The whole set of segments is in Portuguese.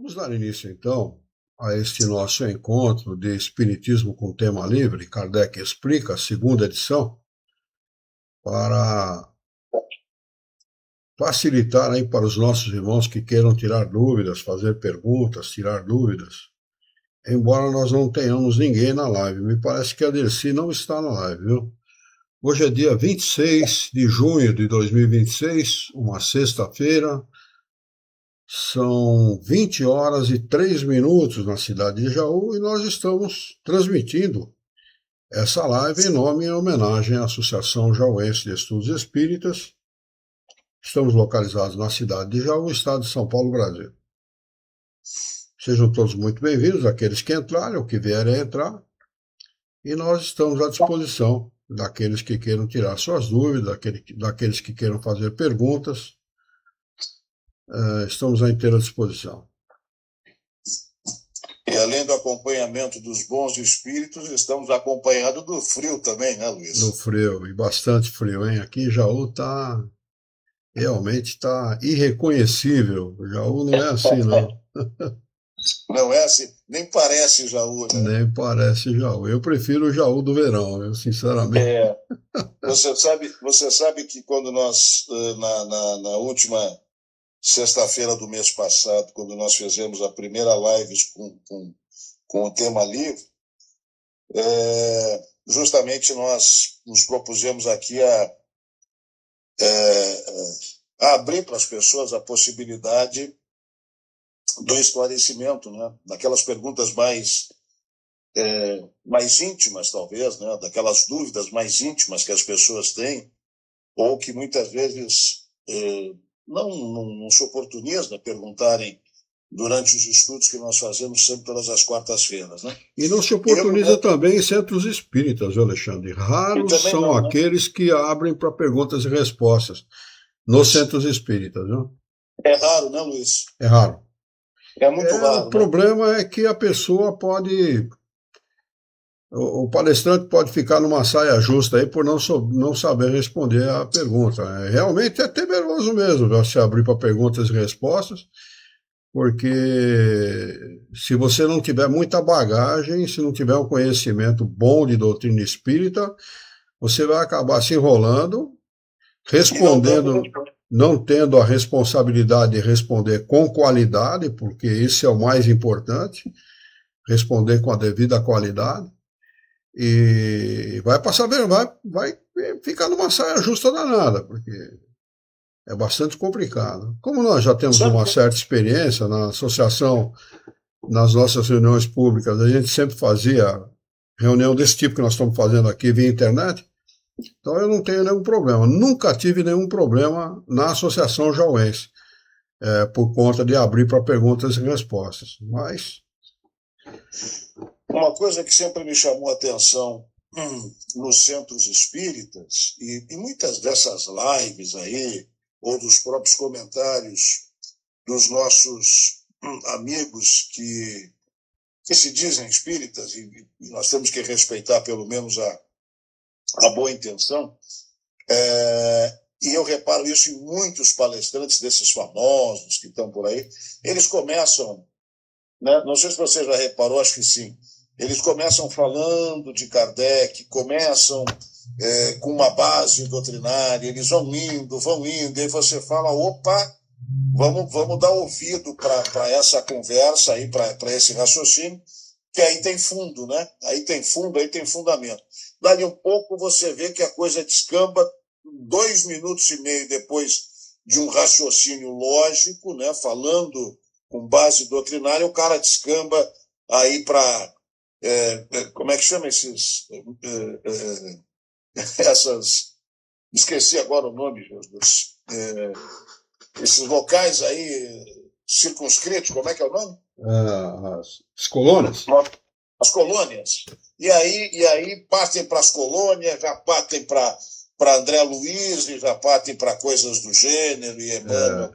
Vamos dar início, então, a este nosso encontro de Espiritismo com tema livre, Kardec Explica, segunda edição, para facilitar aí para os nossos irmãos que queiram tirar dúvidas, fazer perguntas, tirar dúvidas. Embora nós não tenhamos ninguém na live, me parece que a Dercy não está na live, viu? Hoje é dia 26 de junho de 2026, uma sexta-feira. São 20 horas e 3 minutos na cidade de Jaú e nós estamos transmitindo essa live em nome e homenagem à Associação Jauense de Estudos Espíritas. Estamos localizados na cidade de Jaú, estado de São Paulo, Brasil. Sejam todos muito bem-vindos, aqueles que entrarem ou que vierem a entrar. E nós estamos à disposição daqueles que queiram tirar suas dúvidas, daqueles que queiram fazer perguntas. Estamos à inteira disposição. E além do acompanhamento dos bons espíritos, estamos acompanhados do frio também, né, Luiz? Do frio, e bastante frio, hein? Aqui em Jaú realmente está irreconhecível. Jaú não é assim, não. Não é assim, nem parece Jaú, né? Nem parece Jaú. Eu prefiro o Jaú do verão, eu sinceramente. Você sabe que quando nós, na última sexta-feira do mês passado, quando nós fizemos a primeira live com o tema livre, justamente nós nos propusemos aqui a abrir para as pessoas a possibilidade do esclarecimento, né? Daquelas perguntas mais íntimas, talvez, né? Daquelas dúvidas mais íntimas que as pessoas têm, ou que muitas vezes não se oportunizam a perguntarem durante os estudos que nós fazemos sempre todas as quartas-feiras, né? E não se oportuniza também em centros espíritas, Alexandre. Raros são não, aqueles, né, que abrem para perguntas e respostas nos centros espíritas, viu? É raro, né, Luiz? É raro. É muito raro. O problema é que a pessoa pode... O palestrante pode ficar numa saia justa aí por não saber responder a pergunta. Realmente é temeroso mesmo se abrir para perguntas e respostas, porque se você não tiver muita bagagem, se não tiver um conhecimento bom de doutrina espírita, você vai acabar se enrolando, respondendo, não tendo a responsabilidade de responder com qualidade, porque isso é o mais importante, responder com a devida qualidade. E vai passar, vai ficar numa saia justa danada, porque é bastante complicado. Como nós já temos uma certa experiência na associação, nas nossas reuniões públicas, a gente sempre fazia reunião desse tipo que nós estamos fazendo aqui via internet, então eu não tenho nenhum problema. Nunca tive nenhum problema na Associação Jauense, por conta de abrir para perguntas e respostas. Mas... Uma coisa que sempre me chamou a atenção nos centros espíritas, e muitas dessas lives aí, ou dos próprios comentários dos nossos amigos que se dizem espíritas, e nós temos que respeitar pelo menos a boa intenção, e eu reparo isso em muitos palestrantes desses famosos que estão por aí, eles começam, né, não sei se você já reparou, acho que sim, eles começam falando de Kardec, começam com uma base doutrinária, eles vão indo, e aí você fala, opa, vamos dar ouvido para essa conversa, aí, para esse raciocínio, que aí tem fundo, né? Aí tem fundo, aí tem fundamento. Dali um pouco você vê que a coisa descamba 2 minutos e meio depois de um raciocínio lógico, né? Falando com base doutrinária, o cara descamba aí para... como é que chama esses... essas... Esqueci agora o nome, Jesus. Esses locais aí circunscritos, como é que é o nome? As colônias. As colônias. E aí partem para as colônias, já partem para André Luiz, e já partem para coisas do gênero, e Emmanuel,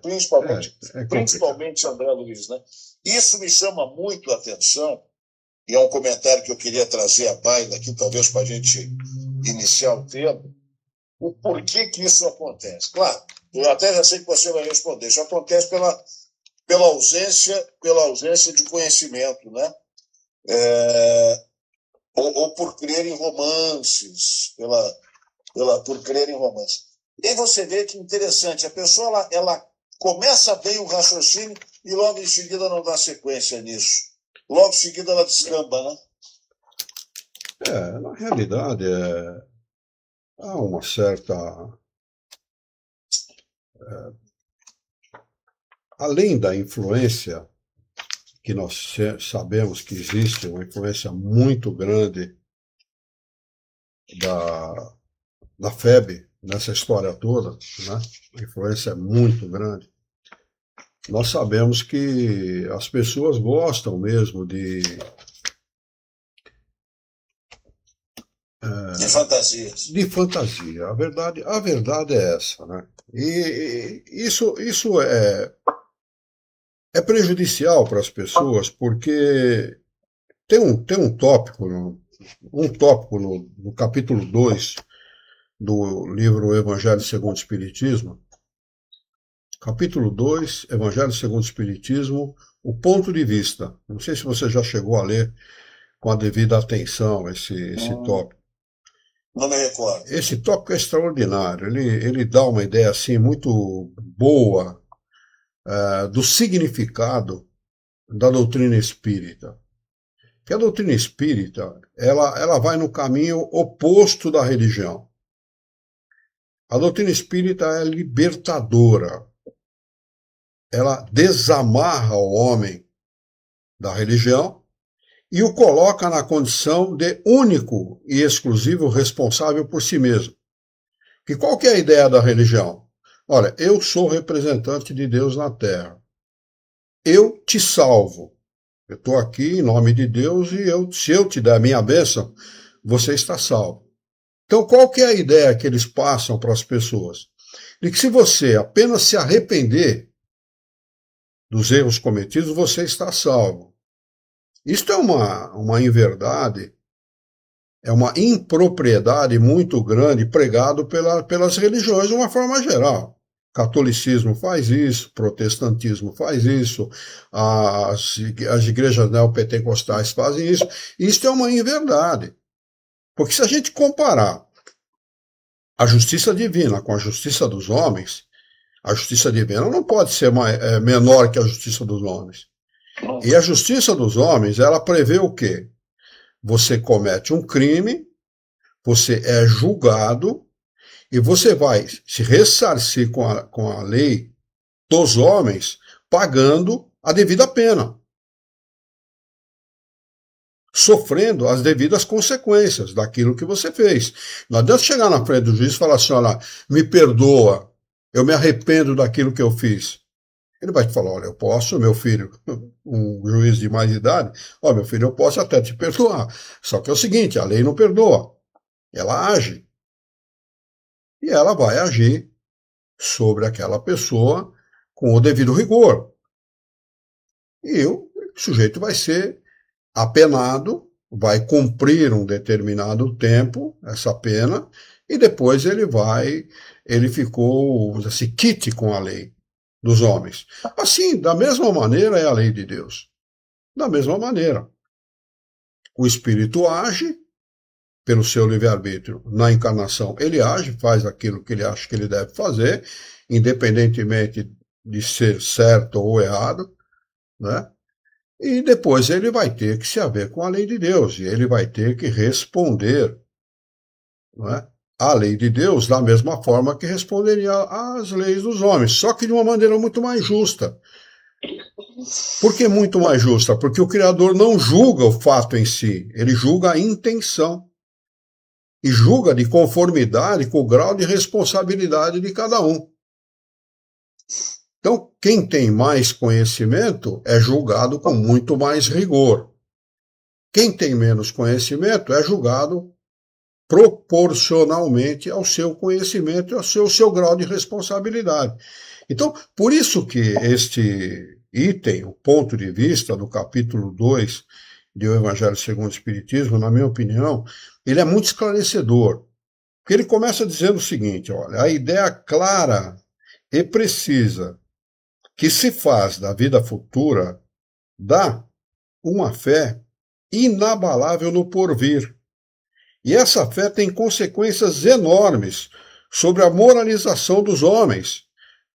principalmente André Luiz, né? Isso me chama muito a atenção, e é um comentário que eu queria trazer à baila aqui, talvez para a gente iniciar o tema, o porquê que isso acontece. Claro, eu até já sei que você vai responder. Isso acontece pela ausência de conhecimento, né? Ou por crer em romances, por crer em romances. E aí você vê que interessante, a pessoa ela começa bem o raciocínio e logo em seguida não dá sequência nisso. Logo em seguida ela descamba, né? Na realidade, há uma certa. Além da influência, que nós sabemos que existe, uma influência muito grande da FEB nessa história toda, né? A influência é muito grande. Nós sabemos que as pessoas gostam mesmo de fantasias. De fantasia. A verdade é essa, né? E isso é prejudicial para as pessoas, porque tem um tópico, no capítulo 2 do livro Evangelho segundo o Espiritismo, capítulo 2, Evangelho segundo o Espiritismo, o ponto de vista. Não sei se você já chegou a ler com a devida atenção esse tópico. Não me recordo. Esse tópico é extraordinário. Ele dá uma ideia assim muito boa do significado da doutrina espírita. Que a doutrina espírita ela vai no caminho oposto da religião. A doutrina espírita é libertadora. Ela desamarra o homem da religião e o coloca na condição de único e exclusivo responsável por si mesmo. E qual que é a ideia da religião? Olha, eu sou representante de Deus na Terra. Eu te salvo. Eu estou aqui em nome de Deus e se eu te der a minha bênção, você está salvo. Então, qual que é a ideia que eles passam para as pessoas? De que se você apenas se arrepender dos erros cometidos, você está salvo. Isto é uma inverdade, é uma impropriedade muito grande pregado pelas religiões de uma forma geral. Catolicismo faz isso, protestantismo faz isso, as igrejas neopentecostais fazem isso. Isto é uma inverdade. Porque se a gente comparar a justiça divina com a justiça dos homens, a justiça divina não pode ser menor que a justiça dos homens. E a justiça dos homens, ela prevê o quê? Você comete um crime, você é julgado e você vai se ressarcir com a lei dos homens, pagando a devida pena, sofrendo as devidas consequências daquilo que você fez. Não adianta chegar na frente do juiz e falar assim, olha, me perdoa, eu me arrependo daquilo que eu fiz. Ele vai te falar, olha, eu posso, meu filho, um juiz de mais idade, ó, meu filho, eu posso até te perdoar. Só que é o seguinte, a lei não perdoa. Ela age. E ela vai agir sobre aquela pessoa com o devido rigor. E o sujeito vai ser apenado, vai cumprir um determinado tempo, essa pena, e depois ele ficou, assim, quite com a lei dos homens. Assim, da mesma maneira é a lei de Deus. Da mesma maneira. O espírito age pelo seu livre-arbítrio na encarnação. Ele age, faz aquilo que ele acha que ele deve fazer, independentemente de ser certo ou errado, né? E depois ele vai ter que se haver com a lei de Deus, e ele vai ter que responder, né, à lei de Deus da mesma forma que responderia às leis dos homens, só que de uma maneira muito mais justa. Por que muito mais justa? Porque o Criador não julga o fato em si, ele julga a intenção. E julga de conformidade com o grau de responsabilidade de cada um. Então, quem tem mais conhecimento é julgado com muito mais rigor. Quem tem menos conhecimento é julgado proporcionalmente ao seu conhecimento e ao seu grau de responsabilidade. Então, por isso que este item, o ponto de vista do capítulo 2 do Evangelho segundo o Espiritismo, na minha opinião, ele é muito esclarecedor. Porque ele começa dizendo o seguinte, olha, a ideia clara e precisa que se faz da vida futura dá uma fé inabalável no porvir. E essa fé tem consequências enormes sobre a moralização dos homens,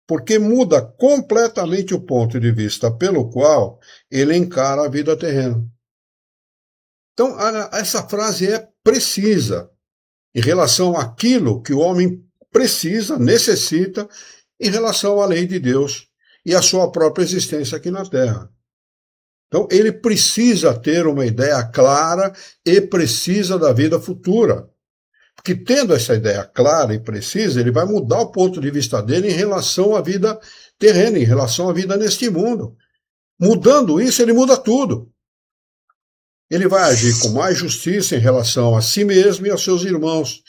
porque muda completamente o ponto de vista pelo qual ele encara a vida terrena. Então, essa frase é precisa em relação àquilo que o homem precisa, necessita, em relação à lei de Deus e à sua própria existência aqui na Terra. Então, ele precisa ter uma ideia clara e precisa da vida futura. Porque tendo essa ideia clara e precisa, ele vai mudar o ponto de vista dele em relação à vida terrena, em relação à vida neste mundo. Mudando isso, ele muda tudo. Ele vai agir com mais justiça em relação a si mesmo e aos seus irmãos.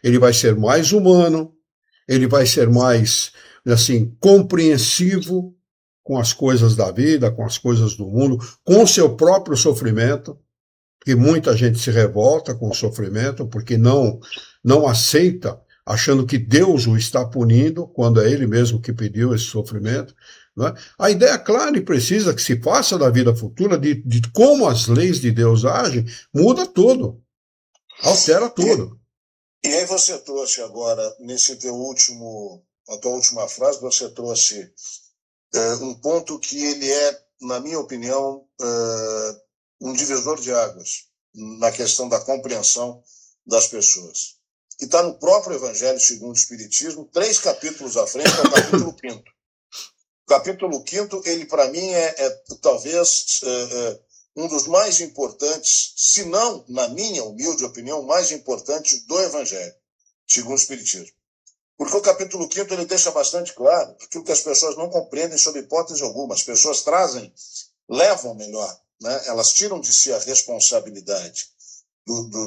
Ele vai ser mais humano, ele vai ser mais, assim, compreensivo com as coisas da vida, com as coisas do mundo, com o seu próprio sofrimento, porque muita gente se revolta com o sofrimento, porque não aceita, achando que Deus o está punindo, quando é ele mesmo que pediu esse sofrimento. Não é? A ideia clara e precisa que se faça da vida futura, de como as leis de Deus agem, muda tudo, altera tudo. E aí você trouxe agora, a tua última frase, você trouxe um ponto que ele é, na minha opinião, um divisor de águas na questão da compreensão das pessoas. Que está no próprio Evangelho segundo o Espiritismo, 3 capítulos à frente, é o capítulo 5º. O capítulo 5º, ele para mim é talvez um dos mais importantes, se não, na minha humilde opinião, mais importante do Evangelho segundo o Espiritismo. Porque o capítulo 5º ele deixa bastante claro aquilo que as pessoas não compreendem sob hipótese alguma. As pessoas levam melhor, né? Elas tiram de si a responsabilidade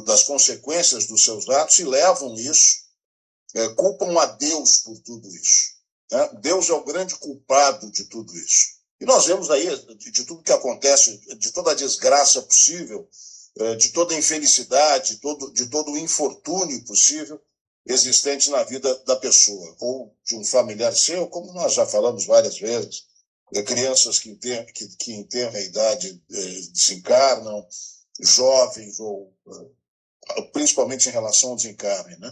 das consequências dos seus atos e levam isso, culpam a Deus por tudo isso. Né? Deus é o grande culpado de tudo isso. E nós vemos aí de tudo que acontece, de toda a desgraça possível, de toda a infelicidade, de todo o infortúnio possível existente na vida da pessoa, ou de um familiar seu, como nós já falamos várias vezes, crianças que enterram a idade desencarnam, jovens, ou principalmente em relação ao desencarne, né?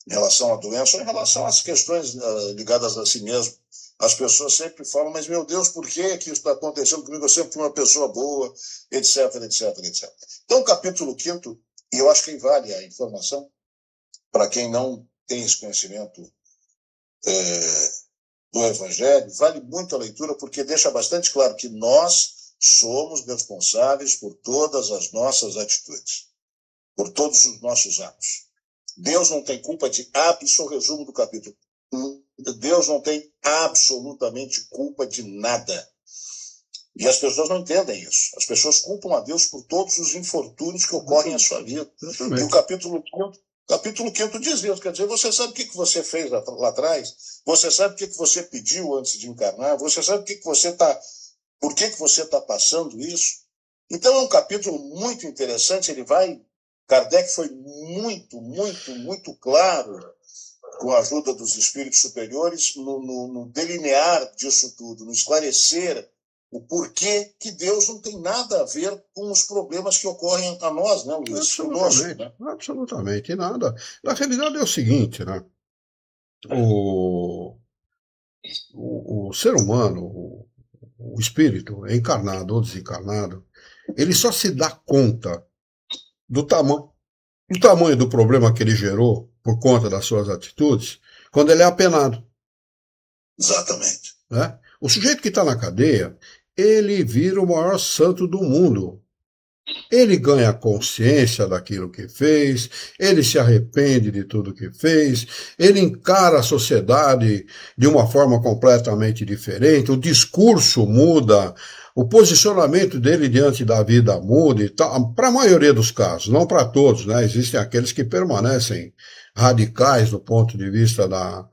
Em relação à doença, ou em relação às questões ligadas a si mesmo. As pessoas sempre falam, mas meu Deus, por que isso está acontecendo comigo? Eu sempre fui uma pessoa boa, etc, etc, etc. Então, o capítulo 5º, e eu acho que vale a informação, para quem não tem esse conhecimento do Evangelho, vale muito a leitura, porque deixa bastante claro que nós somos responsáveis por todas as nossas atitudes, por todos os nossos atos. Deus não tem culpa de resumo do capítulo. Deus não tem absolutamente culpa de nada. E as pessoas não entendem isso. As pessoas culpam a Deus por todos os infortúnios que ocorrem na sua vida. E o capítulo 5º diz isso. Quer dizer, você sabe o que você fez lá atrás? Você sabe o que você pediu antes de encarnar? Você sabe por que você está passando isso? Então é um capítulo muito interessante. Kardec foi muito, muito, muito claro, com a ajuda dos espíritos superiores, no delinear disso tudo, no esclarecer o porquê que Deus não tem nada a ver com os problemas que ocorrem a nós, né, Luiz? Absolutamente, né? Absolutamente nada. Na realidade é o seguinte, né? O ser humano, o espírito, encarnado ou desencarnado, ele só se dá conta do tamanho do problema que ele gerou por conta das suas atitudes quando ele é apenado. Exatamente. Né? O sujeito que está na cadeia, ele vira o maior santo do mundo. Ele ganha consciência daquilo que fez, ele se arrepende de tudo que fez, ele encara a sociedade de uma forma completamente diferente, o discurso muda, o posicionamento dele diante da vida muda e tal, para a maioria dos casos, não para todos, né? Existem aqueles que permanecem radicais do ponto de vista da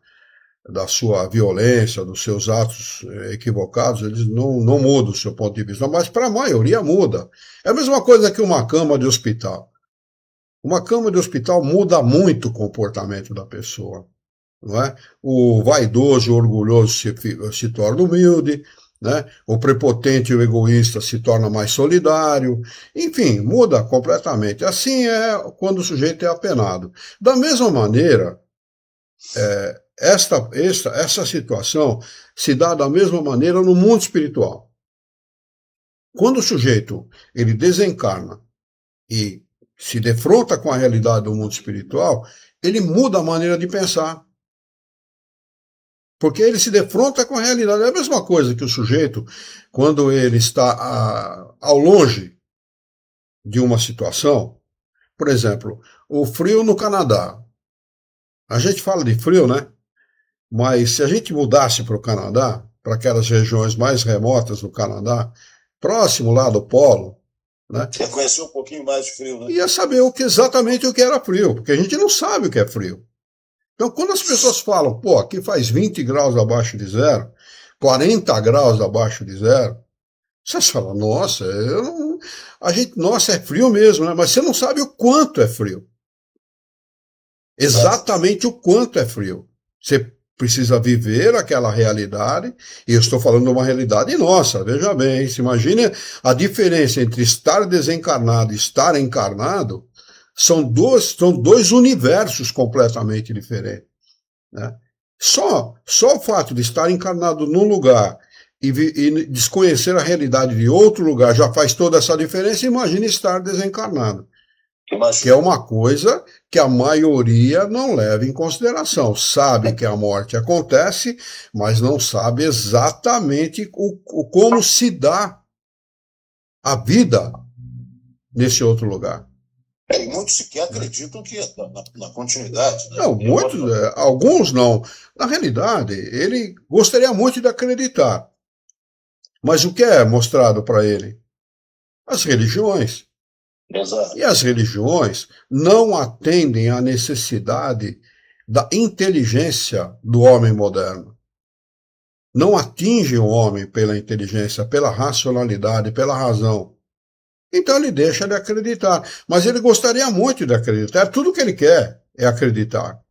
sua violência, dos seus atos equivocados, eles não mudam o seu ponto de vista, mas para a maioria muda. É a mesma coisa que uma cama de hospital. Uma cama de hospital muda muito o comportamento da pessoa. não é? O vaidoso e orgulhoso se torna humilde, né? O prepotente e o egoísta se torna mais solidário, enfim, muda completamente. Assim é quando o sujeito é apenado. Da mesma maneira, essa situação se dá da mesma maneira no mundo espiritual. Quando o sujeito ele desencarna e se defronta com a realidade do mundo espiritual, ele muda a maneira de pensar. Porque ele se defronta com a realidade. É a mesma coisa que o sujeito, quando ele está ao longe de uma situação, por exemplo, o frio no Canadá. A gente fala de frio, né? Mas se a gente mudasse para o Canadá, para aquelas regiões mais remotas do Canadá, próximo lá do polo, né? Quer conhecer um pouquinho mais de frio, né? Ia saber exatamente o que era frio, porque a gente não sabe o que é frio. Então, quando as pessoas falam, pô, aqui faz 20 graus abaixo de zero, 40 graus abaixo de zero, você fala, nossa, nossa, é frio mesmo, né? Mas você não sabe o quanto é frio. Exatamente o quanto é frio. Você precisa viver aquela realidade, e eu estou falando de uma realidade nossa, veja bem, se imagine a diferença entre estar desencarnado e estar encarnado, são dois universos completamente diferentes. Né? Só o fato de estar encarnado num lugar e desconhecer a realidade de outro lugar já faz toda essa diferença, imagine estar desencarnado. Que é uma coisa que a maioria não leva em consideração. Sabe que a morte acontece, mas não sabe exatamente como se dá a vida nesse outro lugar. E muitos sequer acreditam que na continuidade. Né? Não, alguns não. Na realidade, ele gostaria muito de acreditar. Mas o que é mostrado para ele? As religiões. Exato. E as religiões não atendem à necessidade da inteligência do homem moderno. Não atingem o homem pela inteligência, pela racionalidade, pela razão. Então ele deixa de acreditar. Mas ele gostaria muito de acreditar. Tudo que ele quer é acreditar.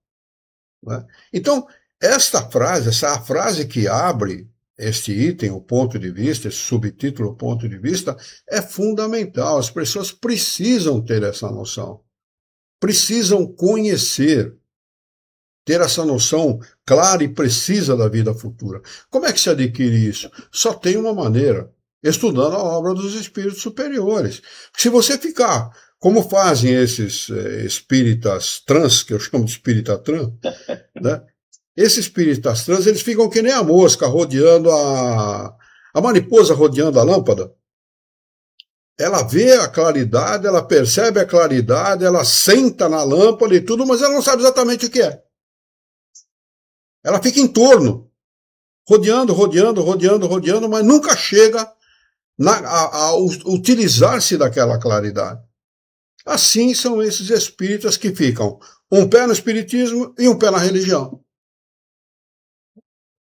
Né? Então, essa frase que abre este item, o ponto de vista, esse subtítulo, o ponto de vista, é fundamental. As pessoas precisam ter essa noção. Precisam conhecer, ter essa noção clara e precisa da vida futura. Como é que se adquire isso? Só tem uma maneira, estudando a obra dos espíritos superiores. Se você ficar, como fazem esses espíritas trans, que eu chamo de espírita trans, né? Esses espíritas trans, eles ficam que nem a mosca rodeando a mariposa rodeando a lâmpada. Ela vê a claridade, ela percebe a claridade, ela senta na lâmpada e tudo, mas ela não sabe exatamente o que é. Ela fica em torno, rodeando, mas nunca chega a utilizar-se daquela claridade. Assim são esses espíritas que ficam um pé no espiritismo e um pé na religião.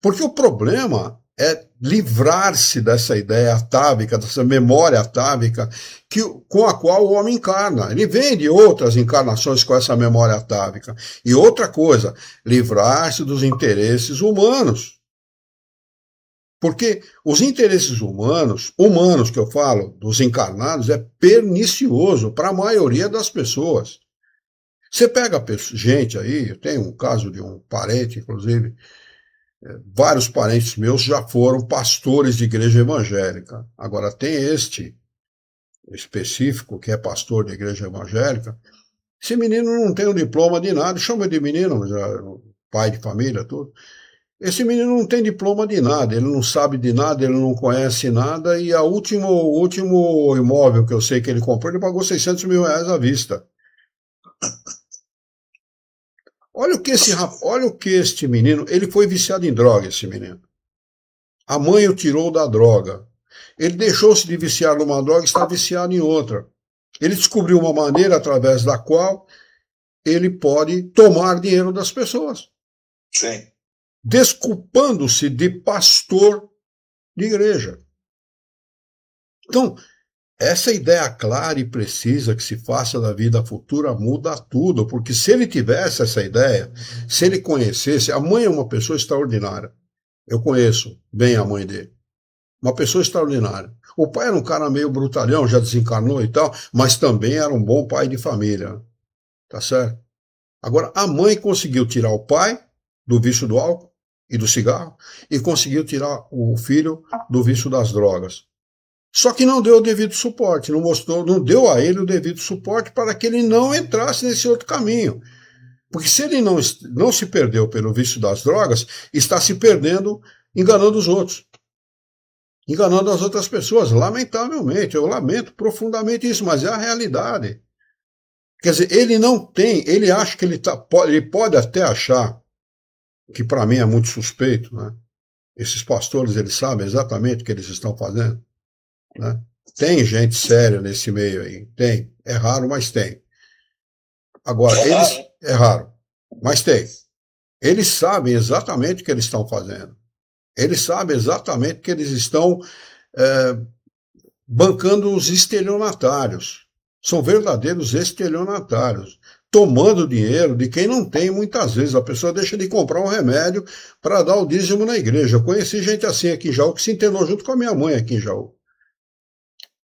Porque o problema é livrar-se dessa ideia atávica, dessa memória atávica com a qual o homem encarna. Ele vem de outras encarnações com essa memória atávica. E outra coisa, livrar-se dos interesses humanos. Porque os interesses humanos que eu falo, dos encarnados, é pernicioso para a maioria das pessoas. Você pega gente aí, eu tenho um caso de um parente, inclusive, vários parentes meus já foram pastores de igreja evangélica. Agora, tem este específico, que é pastor de igreja evangélica. Esse menino não tem um diploma de nada, chama de menino, já, pai de família, tudo. Esse menino não tem diploma de nada, ele não sabe de nada, ele não conhece nada, e o último imóvel que eu sei que ele comprou, ele pagou 600 mil reais à vista. Olha o que este menino, ele foi viciado em droga, esse menino. A mãe o tirou da droga. Ele deixou-se de viciar numa droga e está viciado em outra. Ele descobriu uma maneira através da qual ele pode tomar dinheiro das pessoas. Sim. Desculpando-se de pastor de igreja. Então, Essa ideia clara e precisa que se faça da vida futura muda tudo, porque se ele tivesse essa ideia, se ele conhecesse, a mãe é uma pessoa extraordinária. Eu conheço bem a mãe dele. Uma pessoa extraordinária. O pai era um cara meio brutalhão, já desencarnou e tal, mas também era um bom pai de família. Tá certo? Agora, a mãe conseguiu tirar o pai do vício do álcool e do cigarro e conseguiu tirar o filho do vício das drogas. Só que não deu o devido suporte, não mostrou, não deu a ele o devido suporte para que ele não entrasse nesse outro caminho. Porque se ele não se perdeu pelo vício das drogas, está se perdendo enganando os outros, enganando as outras pessoas. Lamentavelmente, eu lamento profundamente isso, mas é a realidade. Quer dizer, ele não tem, ele acha que ele pode até achar, que para mim é muito suspeito, né? Esses pastores, eles sabem exatamente o que eles estão fazendo, né? Tem gente séria nesse meio aí, tem. É raro, mas tem. Agora, é raro, mas tem. Eles sabem exatamente o que eles estão fazendo. Eles sabem exatamente que eles estão bancando os estelionatários. São verdadeiros estelionatários, tomando dinheiro de quem não tem muitas vezes. A pessoa deixa de comprar um remédio para dar o dízimo na igreja. Eu conheci gente assim aqui em Jaú que se internou junto com a minha mãe aqui em Jaú.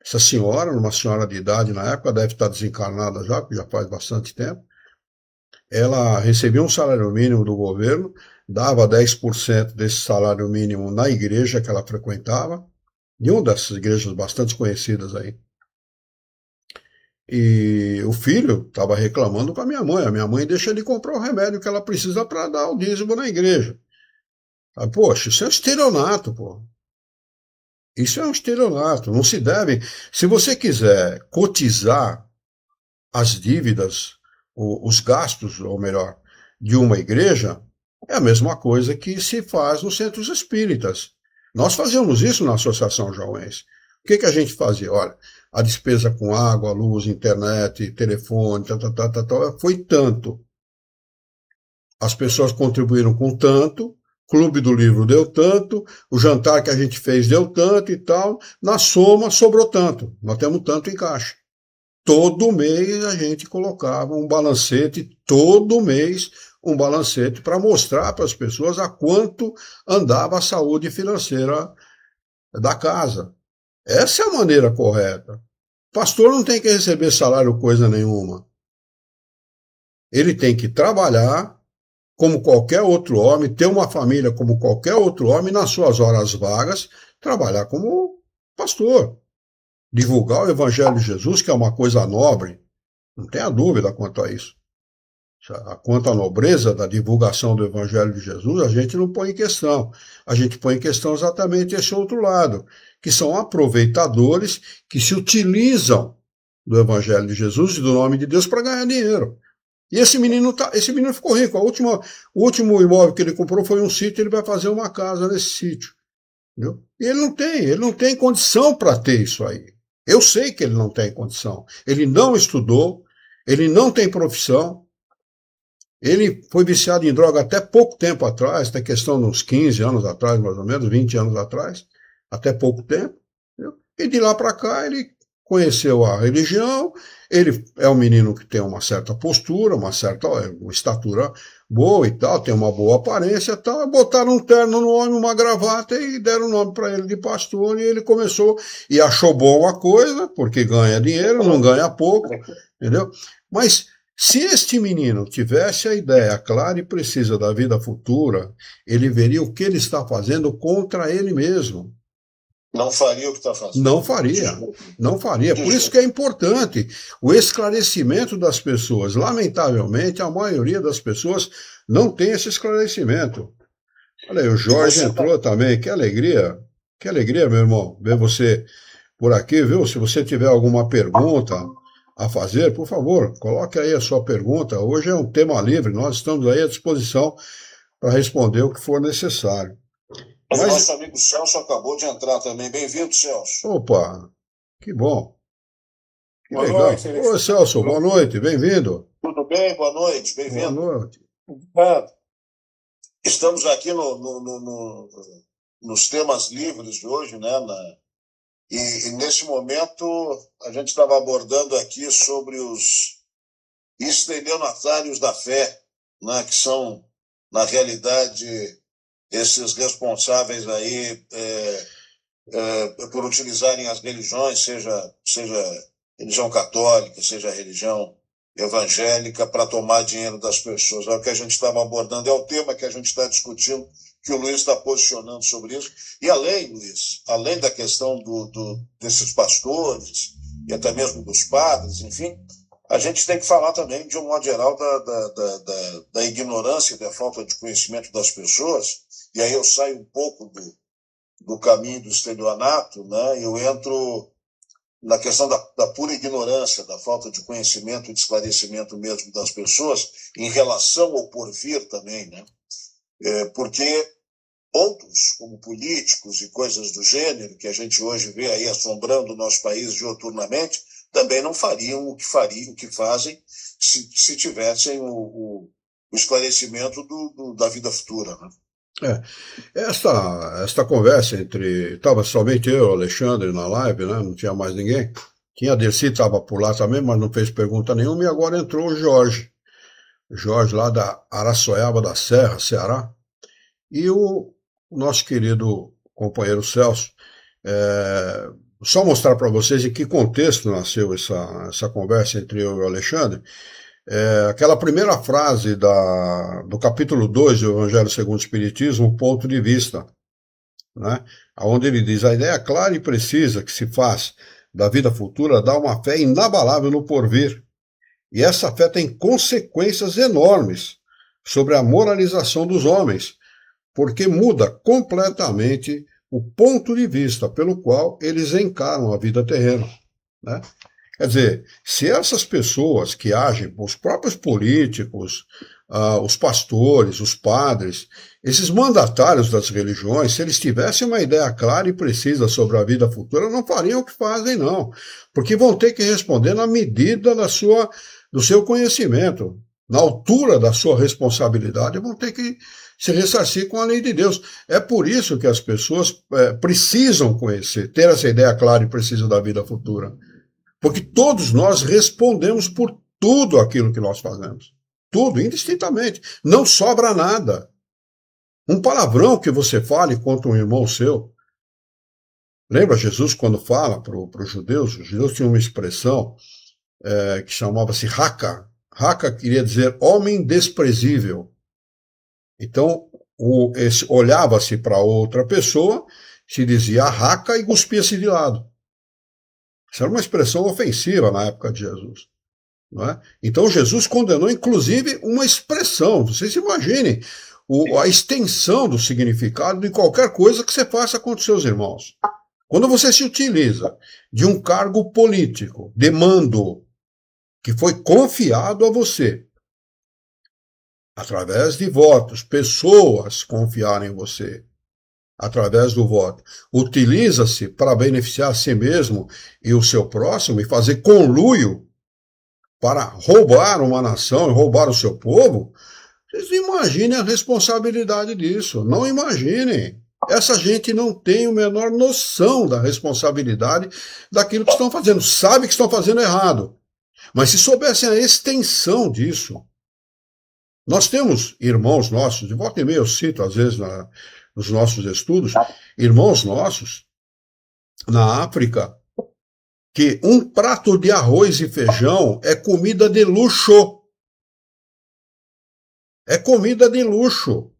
Essa senhora, uma senhora de idade na época, deve estar desencarnada já, porque já faz bastante tempo. Ela recebia um salário mínimo do governo, dava 10% desse salário mínimo na igreja que ela frequentava, de uma dessas igrejas bastante conhecidas aí. E o filho estava reclamando com a minha mãe. A minha mãe deixa ele comprar o remédio que ela precisa para dar o dízimo na igreja. Poxa, isso é um estelionato, pô. Isso é um estelionato. Não se deve. Se você quiser cotizar as dívidas, os gastos, ou melhor, de uma igreja, é a mesma coisa que se faz nos centros espíritas. Nós fazemos isso na Associação Jauense. O que a gente fazia? Olha, a despesa com água, luz, internet, telefone, foi tanto. As pessoas contribuíram com tanto, Clube do Livro deu tanto, o jantar que a gente fez deu tanto e tal. Na soma, sobrou tanto. Nós temos tanto em caixa. Todo mês a gente colocava um balancete, todo mês um balancete para mostrar para as pessoas a quanto andava a saúde financeira da casa. Essa é a maneira correta. Pastor não tem que receber salário coisa nenhuma. Ele tem que trabalhar como qualquer outro homem, ter uma família como qualquer outro homem, nas suas horas vagas, trabalhar como pastor. Divulgar o Evangelho de Jesus, que é uma coisa nobre, não tenha dúvida quanto a isso. Quanto à nobreza da divulgação do Evangelho de Jesus, a gente não põe em questão. A gente põe em questão exatamente esse outro lado, que são aproveitadores que se utilizam do Evangelho de Jesus e do nome de Deus para ganhar dinheiro. E esse menino ficou rico. O último imóvel que ele comprou foi um sítio, ele vai fazer uma casa nesse sítio. Entendeu? E ele não tem condição para ter isso aí. Eu sei que ele não tem condição. Ele não estudou, ele não tem profissão. Ele foi viciado em droga até pouco tempo atrás, até questão de uns 15 anos atrás, mais ou menos, 20 anos atrás, até pouco tempo. Entendeu? E de lá para cá ele conheceu a religião, ele é um menino que tem uma certa postura, uma estatura boa e tal, tem uma boa aparência e tal, botaram um terno no homem, uma gravata e deram o nome para ele de pastor e ele começou e achou bom a coisa, porque ganha dinheiro, não ganha pouco, entendeu? Mas se este menino tivesse a ideia clara e precisa da vida futura, ele veria o que ele está fazendo contra ele mesmo. Não faria o que está fazendo. Não faria, não faria. Por isso que é importante o esclarecimento das pessoas. Lamentavelmente, a maioria das pessoas não tem esse esclarecimento. Olha aí, o Jorge entrou também. Que alegria, meu irmão, ver você por aqui, viu? Se você tiver alguma pergunta a fazer, por favor, coloque aí a sua pergunta. Hoje é um tema livre, nós estamos aí à disposição para responder o que for necessário. Mas... O nosso amigo Celso acabou de entrar também. Bem-vindo, Celso. Opa, que bom. Que boa legal. Noite, Oi, Celso, boa noite, bem-vindo. Tudo bem? Boa noite, bem-vindo. Boa noite. Estamos aqui nos temas livres de hoje, né? E nesse momento, a gente estava abordando aqui sobre os estelionatários da fé, né, que são, na realidade, esses responsáveis aí por utilizarem as religiões, seja religião católica, seja religião evangélica, para tomar dinheiro das pessoas. É o que a gente estava abordando, é o tema que a gente está discutindo, que o Luiz está posicionando sobre isso. E além, Luiz, além da questão desses pastores, e até mesmo dos padres, enfim, a gente tem que falar também, de um modo geral, da ignorância e da falta de conhecimento das pessoas. E aí eu saio um pouco do caminho do estelionato, né? Eu entro na questão da pura ignorância, da falta de conhecimento e de esclarecimento mesmo das pessoas em relação ao porvir também, né? Porque outros, como políticos e coisas do gênero, que a gente hoje vê aí assombrando o nosso país dioturnamente, também não fariam o que fazem se tivessem o esclarecimento da vida futura, né? Esta conversa estava somente eu, Alexandre, na live, né? Não tinha mais ninguém. Tinha a Dercy, estava por lá também, mas não fez pergunta nenhuma, e agora entrou o Jorge. Jorge lá da Araçoiaba da Serra, Ceará. E o nosso querido companheiro Celso. Só mostrar para vocês em que contexto nasceu essa conversa entre eu e o Alexandre. Aquela primeira frase do capítulo 2 do Evangelho segundo o Espiritismo, o ponto de vista, né? Onde ele diz: a ideia clara e precisa que se faz da vida futura dá uma fé inabalável no porvir. E essa fé tem consequências enormes sobre a moralização dos homens, porque muda completamente o ponto de vista pelo qual eles encaram a vida terrena, né? Quer dizer, se essas pessoas que agem, os próprios políticos, os pastores, os padres, esses mandatários das religiões, se eles tivessem uma ideia clara e precisa sobre a vida futura, não fariam o que fazem, não. Porque vão ter que responder na medida do seu conhecimento, na altura da sua responsabilidade, vão ter que se ressarcir com a lei de Deus. É por isso que as pessoas precisam conhecer, ter essa ideia clara e precisa da vida futura. Porque todos nós respondemos por tudo aquilo que nós fazemos. Tudo, indistintamente. Não sobra nada. Um palavrão que você fale contra um irmão seu. Lembra Jesus quando fala para os judeus? Os judeus tinham uma expressão que chamava-se raca. Raca queria dizer homem desprezível. Então, olhava-se para outra pessoa, se dizia raca e cuspia-se de lado. Isso era uma expressão ofensiva na época de Jesus. Não é? Então Jesus condenou, inclusive, uma expressão. Vocês imaginem a extensão do significado de qualquer coisa que você faça com os seus irmãos. Quando você se utiliza de um cargo político, de mando, que foi confiado a você, através de votos, pessoas confiaram em você, através do voto, utiliza-se para beneficiar a si mesmo e o seu próximo e fazer conluio para roubar uma nação e roubar o seu povo, vocês imaginem a responsabilidade disso. Não imaginem. Essa gente não tem a menor noção da responsabilidade daquilo que estão fazendo. Sabe que estão fazendo errado. Mas se soubessem a extensão disso. Nós temos irmãos nossos, de volta e meia eu cito às vezes nos nossos estudos, irmãos nossos na África, que um prato de arroz e feijão é comida de luxo. É comida de luxo.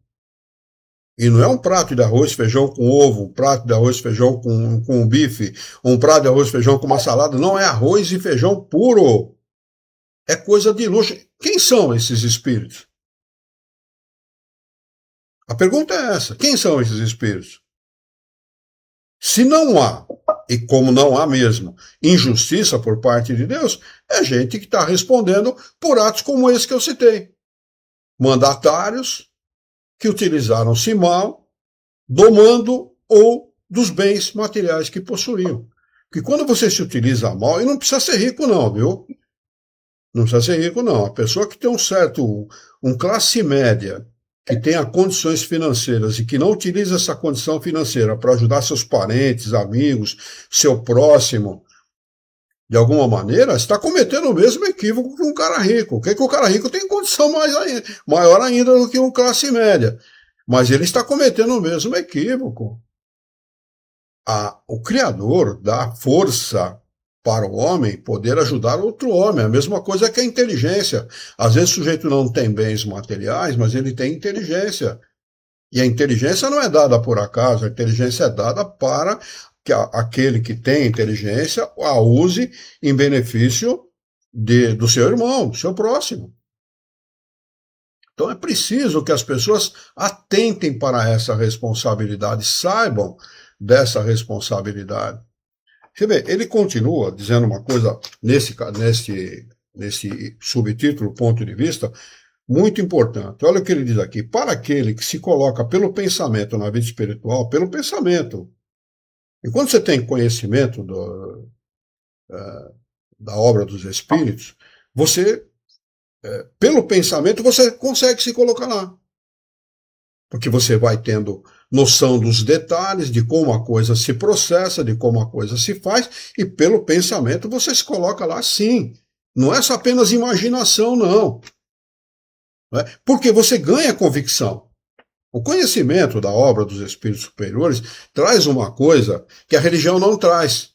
E não é um prato de arroz e feijão com ovo, um prato de arroz e feijão com bife, um prato de arroz e feijão com uma salada. Não, é arroz e feijão puro. É coisa de luxo. Quem são esses espíritos? A pergunta é essa. Quem são esses espíritos? Se não há, e como não há mesmo, injustiça por parte de Deus, é gente que está respondendo por atos como esse que eu citei. Mandatários que utilizaram-se mal do mando ou dos bens materiais que possuíam. Porque quando você se utiliza mal, e não precisa ser rico não, viu? Não precisa ser rico não. A pessoa que tem um classe média, que tenha condições financeiras e que não utiliza essa condição financeira para ajudar seus parentes, amigos, seu próximo, de alguma maneira, está cometendo o mesmo equívoco que um cara rico. O que o cara rico tem condição maior ainda do que um classe média. Mas ele está cometendo o mesmo equívoco. O Criador dá força para o homem poder ajudar outro homem. A mesma coisa que a inteligência. Às vezes o sujeito não tem bens materiais, mas ele tem inteligência. E a inteligência não é dada por acaso, a inteligência é dada para que aquele que tem inteligência a use em benefício do seu irmão, do seu próximo. Então é preciso que as pessoas atentem para essa responsabilidade, saibam dessa responsabilidade. Você vê, ele continua dizendo uma coisa nesse subtítulo, ponto de vista, muito importante. Olha o que ele diz aqui. Para aquele que se coloca pelo pensamento na vida espiritual, pelo pensamento. E quando você tem conhecimento da obra dos Espíritos, você, pelo pensamento, você consegue se colocar lá. Porque você vai tendo noção dos detalhes, de como a coisa se processa, de como a coisa se faz, e pelo pensamento você se coloca lá sim. Não é só apenas imaginação, não. Porque você ganha convicção. O conhecimento da obra dos espíritos superiores traz uma coisa que a religião não traz.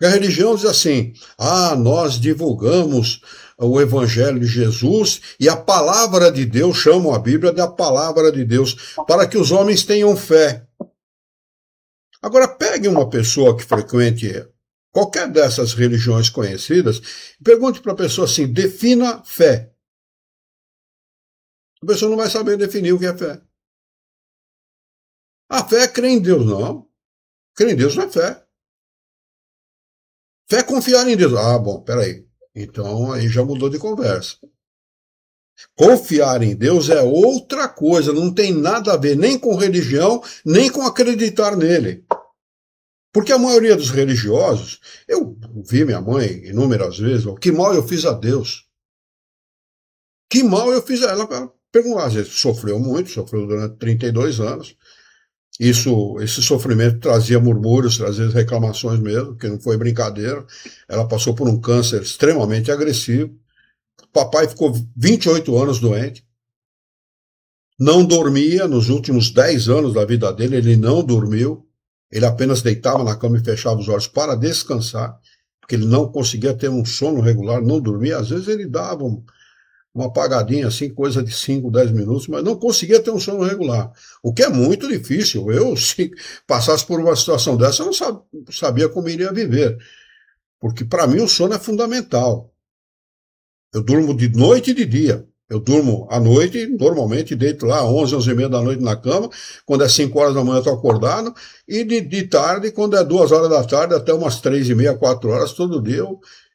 A religião diz assim: nós divulgamos o Evangelho de Jesus e a palavra de Deus, chamam a Bíblia de a palavra de Deus, para que os homens tenham fé. Agora, pegue uma pessoa que frequente qualquer dessas religiões conhecidas e pergunte para a pessoa assim: defina fé. A pessoa não vai saber definir o que é fé. A fé é crer em Deus, não. Crer em Deus não é fé. Fé é confiar em Deus. Bom, peraí. Então aí já mudou de conversa. Confiar em Deus é outra coisa, não tem nada a ver nem com religião, nem com acreditar nele. Porque a maioria dos religiosos, eu vi minha mãe inúmeras vezes, que mal eu fiz a Deus. Que mal eu fiz a ela. Perguntar, às vezes sofreu muito, sofreu durante 32 anos. Esse sofrimento trazia murmúrios, trazia reclamações mesmo, que não foi brincadeira. Ela passou por um câncer extremamente agressivo. Papai ficou 28 anos doente. Não dormia nos últimos 10 anos da vida dele, ele não dormiu. Ele apenas deitava na cama e fechava os olhos para descansar, porque ele não conseguia ter um sono regular, não dormia. Às vezes ele dava uma apagadinha assim, coisa de 5, 10 minutos, mas não conseguia ter um sono regular. O que é muito difícil. Eu, se passasse por uma situação dessa, eu não sabia como iria viver. Porque para mim o sono é fundamental. Eu durmo de noite e de dia. Eu durmo à noite, normalmente deito lá 11, 11 e meia da noite na cama. Quando é 5 horas da manhã eu estou acordado. E de tarde, quando é 2 horas da tarde, até umas 3 e meia, 4 horas, todo dia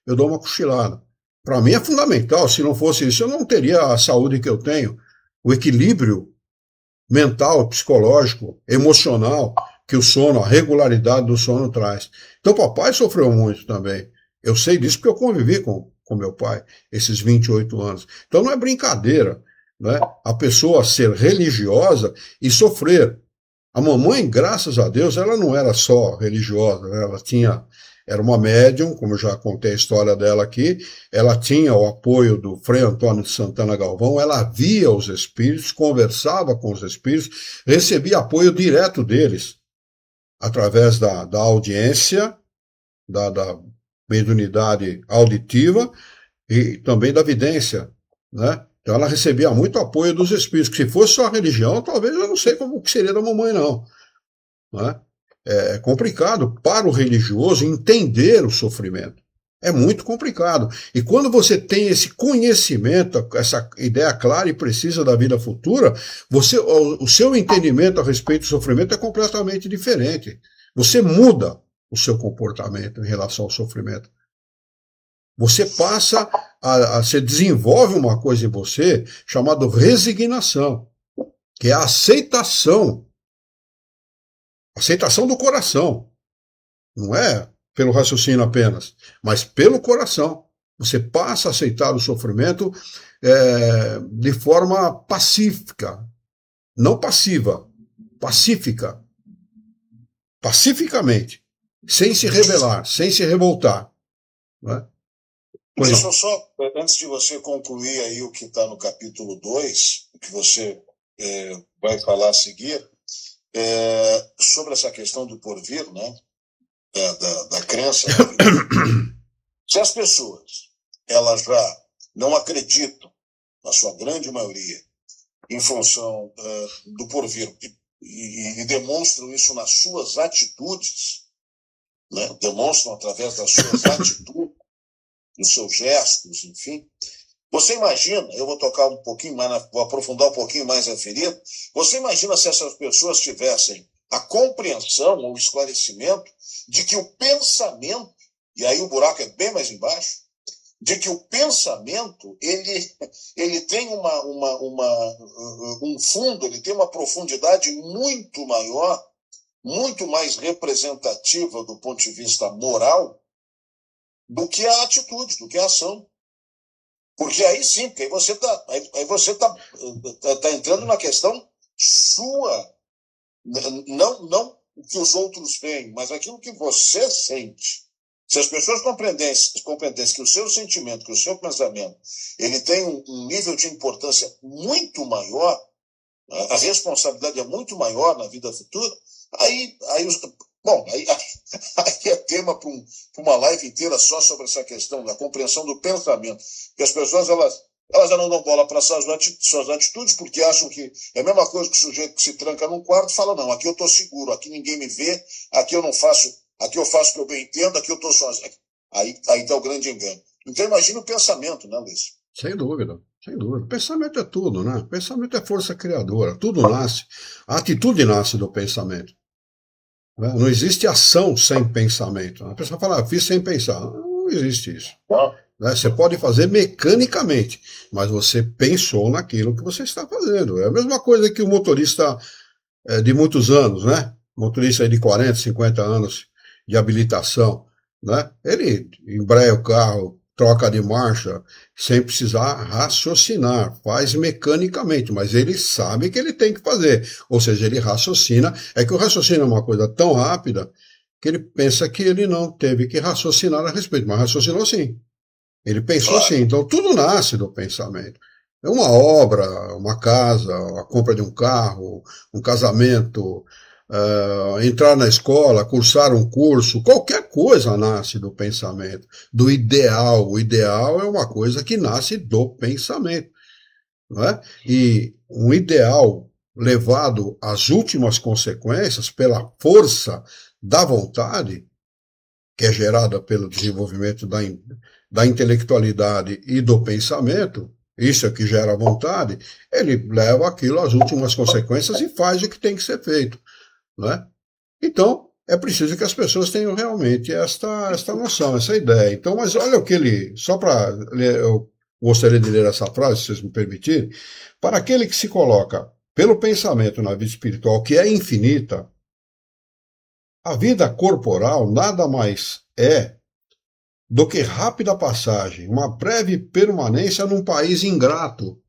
eu dou uma cochilada. Para mim é fundamental. Se não fosse isso, eu não teria a saúde que eu tenho, o equilíbrio mental, psicológico, emocional que o sono, a regularidade do sono traz. Então, papai sofreu muito também. Eu sei disso porque eu convivi com meu pai esses 28 anos. Então, não é brincadeira, né? A pessoa ser religiosa e sofrer. A mamãe, graças a Deus, ela não era só religiosa, né? Era uma médium, como eu já contei a história dela aqui, ela tinha o apoio do Frei Antônio de Santana Galvão, ela via os espíritos, conversava com os espíritos, recebia apoio direto deles, através da audiência, da mediunidade auditiva e também da vidência, né? Então ela recebia muito apoio dos espíritos, que se fosse só a religião, talvez eu não sei como que seria da mamãe, não, né? É complicado para o religioso entender o sofrimento. É muito complicado. E quando você tem esse conhecimento, essa ideia clara e precisa da vida futura, o seu entendimento a respeito do sofrimento é completamente diferente. Você muda o seu comportamento em relação ao sofrimento. Você passa você desenvolve uma coisa em você chamada resignação, que é a aceitação do coração. Não é pelo raciocínio apenas, mas pelo coração. Você passa a aceitar o sofrimento de forma pacífica, não passiva, pacífica, pacificamente, sem se rebelar, sem se revoltar. Né? Deixa eu só, antes de você concluir aí o que está no capítulo 2, o que você vai falar a seguir, sobre essa questão do porvir, né? Da crença. Se as pessoas elas já não acreditam, na sua grande maioria, em função do porvir, e demonstram isso nas suas atitudes, né? Demonstram através das suas atitudes, dos seus gestos, enfim. Você imagina, eu vou tocar um pouquinho mais, vou aprofundar um pouquinho mais a ferida, você imagina se essas pessoas tivessem a compreensão ou esclarecimento de que o pensamento, e aí o buraco é bem mais embaixo, de que o pensamento ele tem um fundo, ele tem uma profundidade muito maior, muito mais representativa do ponto de vista moral do que a atitude, do que a ação. Porque aí sim, porque aí você tá entrando na questão sua, não o que os outros veem, mas aquilo que você sente. Se as pessoas compreendessem que o seu sentimento, que o seu pensamento, ele tem um nível de importância muito maior, a responsabilidade é muito maior na vida futura, aí é tema para uma live inteira só sobre essa questão da compreensão do pensamento. Porque as pessoas elas já não dão bola para suas atitudes, porque acham que é a mesma coisa que o sujeito que se tranca num quarto e fala, não, aqui eu estou seguro, aqui ninguém me vê, aqui eu faço o que eu bem entendo, aqui eu estou sozinho. Aí está o grande engano. Então imagina o pensamento, né, Luiz? Sem dúvida, sem dúvida. Pensamento é tudo, né? Pensamento é força criadora, tudo nasce. A atitude nasce do pensamento. Né? Não existe ação sem pensamento. A pessoa fala, fiz sem pensar. Não existe isso. Né? Você pode fazer mecanicamente, mas você pensou naquilo que você está fazendo. É a mesma coisa que o motorista de muitos anos, né? Motorista de 40, 50 anos de habilitação, né? Ele embreia o carro, troca de marcha, sem precisar raciocinar, faz mecanicamente, mas ele sabe que ele tem que fazer, ou seja, ele raciocina, é que o raciocínio é uma coisa tão rápida que ele pensa que ele não teve que raciocinar a respeito, mas raciocinou sim, ele pensou sim, então tudo nasce do pensamento. É uma obra, uma casa, a compra de um carro, um casamento, entrar na escola, cursar um curso, qualquer coisa nasce do pensamento, do ideal. O ideal é uma coisa que nasce do pensamento. Não é? E um ideal levado às últimas consequências pela força da vontade, que é gerada pelo desenvolvimento da intelectualidade e do pensamento, isso é que gera vontade, ele leva aquilo às últimas consequências e faz o que tem que ser feito. Né? Então, é preciso que as pessoas tenham realmente esta noção, essa ideia. Então, mas olha o que ele... Só para ler, eu gostaria de ler essa frase, se vocês me permitirem. Para aquele que se coloca pelo pensamento na vida espiritual, que é infinita, a vida corporal nada mais é do que rápida passagem, uma breve permanência num país ingrato.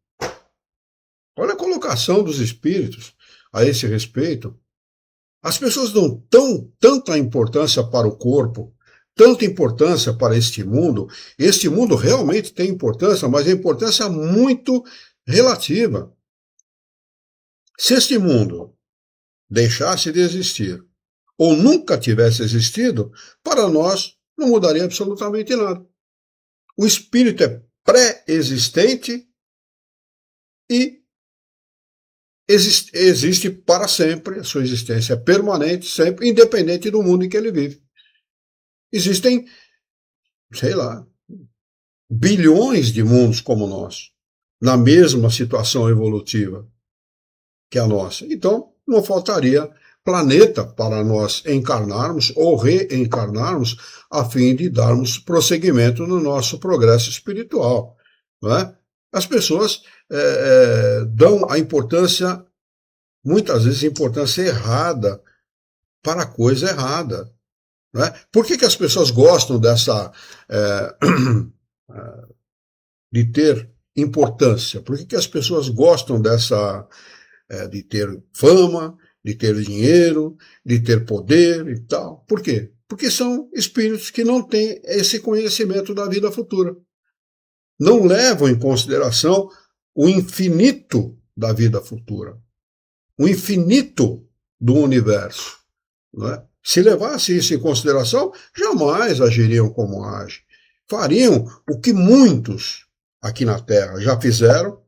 Olha a colocação dos espíritos a esse respeito. As pessoas dão tanta importância para o corpo, tanta importância para este mundo. Este mundo realmente tem importância, mas é importância muito relativa. Se este mundo deixasse de existir, ou nunca tivesse existido, para nós não mudaria absolutamente nada. O espírito é pré-existente e existe para sempre, a sua existência é permanente, sempre, independente do mundo em que ele vive. Existem, sei lá, bilhões de mundos como o nosso, na mesma situação evolutiva que a nossa. Então, não faltaria planeta para nós encarnarmos ou reencarnarmos a fim de darmos prosseguimento no nosso progresso espiritual. Não é? As pessoas dão a importância, muitas vezes, importância errada para a coisa errada. Não é? Por que as pessoas gostam de ter importância? Por que as pessoas gostam de ter fama, de ter dinheiro, de ter poder e tal? Por quê? Porque são espíritos que não têm esse conhecimento da vida futura. Não levam em consideração o infinito da vida futura, o infinito do universo. Não é? Se levasse isso em consideração, jamais agiriam como agem. Fariam o que muitos aqui na Terra já fizeram,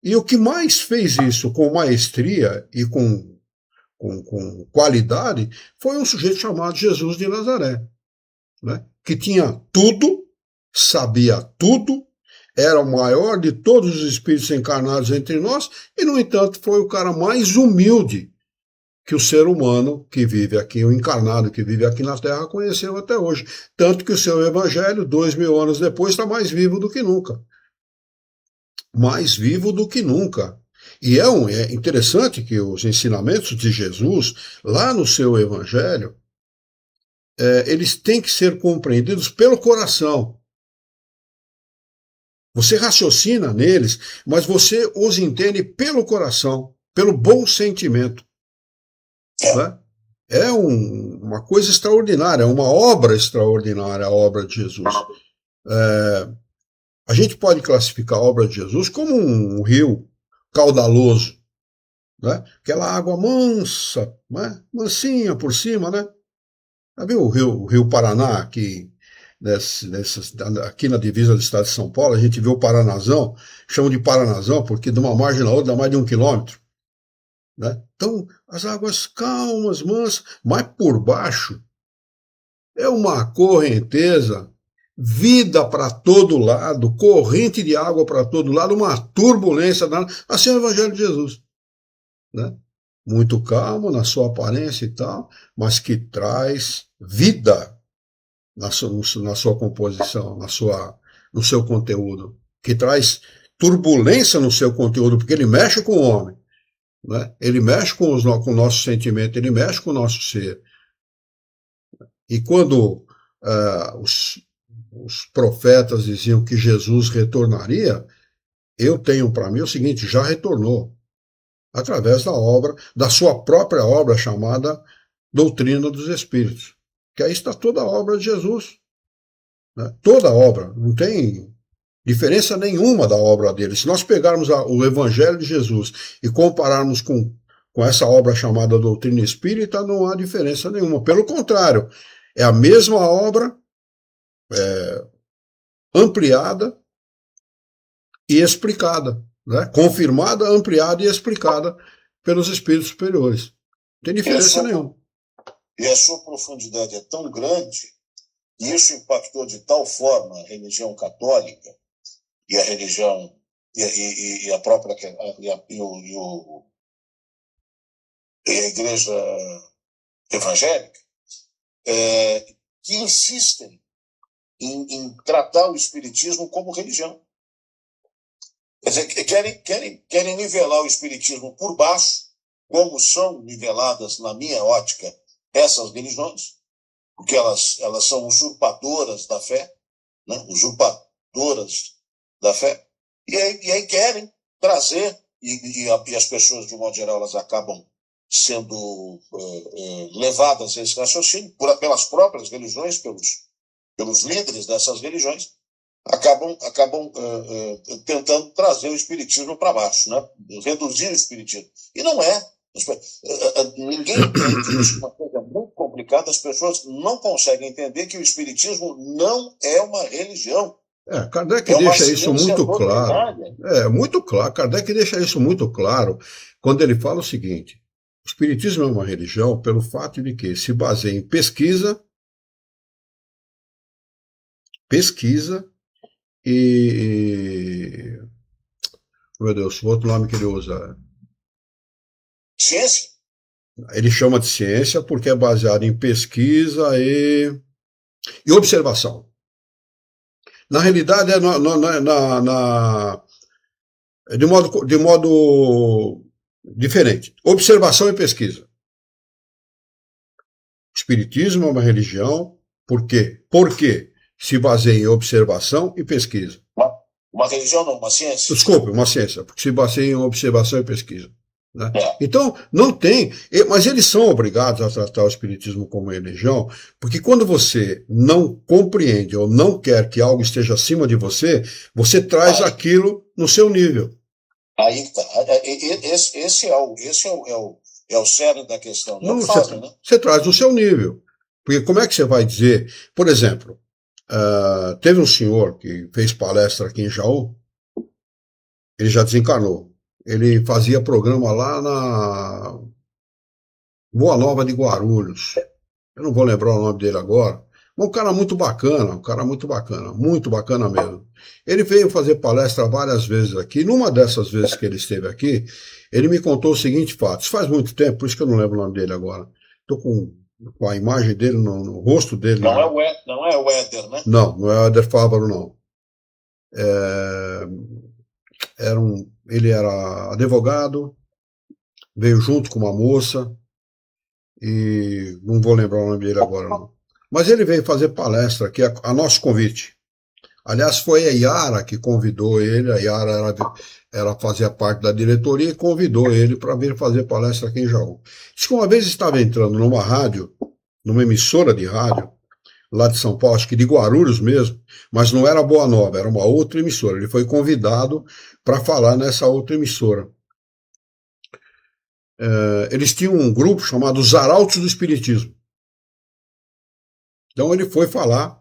e o que mais fez isso com maestria e com qualidade foi um sujeito chamado Jesus de Nazaré, né? Que tinha tudo, sabia tudo, era o maior de todos os espíritos encarnados entre nós, e, no entanto, foi o cara mais humilde que o ser humano que vive aqui, o encarnado que vive aqui na Terra, conheceu até hoje. Tanto que o seu evangelho, 2000 anos depois, está mais vivo do que nunca. Mais vivo do que nunca. E é interessante que os ensinamentos de Jesus, lá no seu evangelho, eles têm que ser compreendidos pelo coração. Você raciocina neles, mas você os entende pelo coração, pelo bom sentimento. Né? É uma coisa extraordinária, é uma obra extraordinária, a obra de Jesus. A gente pode classificar a obra de Jesus como um rio caudaloso, né? Aquela água mansa, né? Mansinha por cima, né? Já viu o rio Paraná, aqui na divisa do estado de São Paulo, a gente vê o Paranazão, chamam de Paranazão porque de uma margem à outra dá mais de 1 quilômetro. Né? Então, as águas calmas, mansas, mas por baixo é uma correnteza, vida para todo lado, corrente de água para todo lado, uma turbulência, assim é o Evangelho de Jesus. Né? Muito calmo na sua aparência e tal, mas que traz vida na sua composição, no seu conteúdo, que traz turbulência no seu conteúdo, porque ele mexe com o homem. Né? Ele mexe com o nosso sentimento, ele mexe com o nosso ser. E quando os profetas diziam que Jesus retornaria, eu tenho para mim o seguinte: já retornou, através da sua própria obra chamada Doutrina dos Espíritos, que aí está toda a obra de Jesus. Né? Toda a obra, não tem diferença nenhuma da obra dele. Se nós pegarmos o Evangelho de Jesus e compararmos com essa obra chamada Doutrina Espírita, não há diferença nenhuma. Pelo contrário, é a mesma obra ampliada e explicada, né? Confirmada, ampliada e explicada pelos espíritos superiores. Não tem diferença nenhuma. E a sua profundidade é tão grande, e isso impactou de tal forma a religião católica e a religião e a própria e a igreja evangélica, que insistem em tratar o espiritismo como religião. Quer dizer, querem nivelar o espiritismo por baixo, como são niveladas, na minha ótica, essas religiões, porque elas são usurpadoras da fé, né? Usurpadoras da fé, e aí querem trazer, e as pessoas, de um modo geral, elas acabam sendo levadas a esse raciocínio pelas próprias religiões, pelos líderes dessas religiões, acabam tentando trazer o espiritismo para baixo, né? Reduzir o espiritismo. E não é. Ninguém entende isso, é uma coisa muito complicada. As pessoas não conseguem entender que o espiritismo não é uma religião. Kardec deixa isso muito claro. Muito claro. Kardec deixa isso muito claro quando ele fala o seguinte: o espiritismo é uma religião pelo fato de que se baseia em pesquisa e meu Deus, o outro nome que ele usa. Ciência? Ele chama de ciência porque é baseado em pesquisa e observação. Na realidade, de modo diferente. Observação e pesquisa. O espiritismo é uma religião, por quê? Porque se baseia em observação e pesquisa. Uma religião não, uma ciência. Desculpe, uma ciência, porque se baseia em observação e pesquisa. Né? É. Então, não tem, mas eles são obrigados a tratar o espiritismo como religião, porque quando você não compreende ou não quer que algo esteja acima de você, você traz aquilo no seu nível. Aí tá. Esse é o cerne da questão. Não fazem, né? Você traz no seu nível. Porque como é que você vai dizer, por exemplo, teve um senhor que fez palestra aqui em Jaú, ele já desencarnou. Ele fazia programa lá na Boa Nova de Guarulhos. Eu não vou lembrar o nome dele agora. Mas um cara muito bacana, muito bacana mesmo. Ele veio fazer palestra várias vezes aqui. Numa dessas vezes que ele esteve aqui, ele me contou o seguinte fato. Isso faz muito tempo, por isso que eu não lembro o nome dele agora. Estou com a imagem dele no rosto dele. Não é o Éder, né? Não é o Éder Fávaro, não. Ele era advogado, veio junto com uma moça, e não vou lembrar o nome dele agora, não. Mas ele veio fazer palestra aqui, a nosso convite. Aliás, foi a Yara que convidou ele, a Yara fazia parte da diretoria e convidou ele para vir fazer palestra aqui em Jaú. Diz que uma vez estava entrando numa rádio, numa emissora de rádio, lá de São Paulo, acho que de Guarulhos mesmo, mas não era Boa Nova, era uma outra emissora. Ele foi convidado para falar nessa outra emissora. Eles tinham um grupo chamado Os Arautos do Espiritismo. Então ele foi falar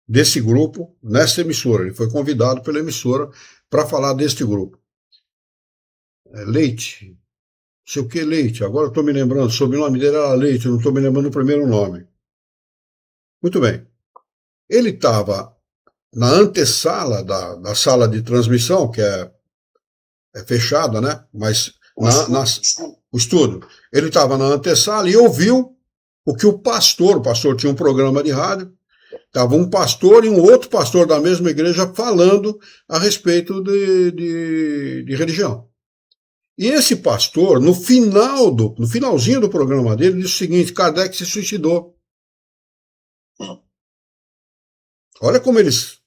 desse grupo nessa emissora. Ele foi convidado pela emissora para falar deste grupo. Leite, não sei o que Leite, agora eu estou me lembrando, o sobrenome dele era Leite, eu não estou me lembrando o primeiro nome. Muito bem. Ele estava na antessala da sala de transmissão, que é fechada, né? Mas o estúdio. Ele estava na antessala e ouviu o que o pastor tinha um programa de rádio, estava um pastor e um outro pastor da mesma igreja falando a respeito de religião. E esse pastor, no finalzinho do programa dele, disse o seguinte: Kardec se suicidou. Olha como eles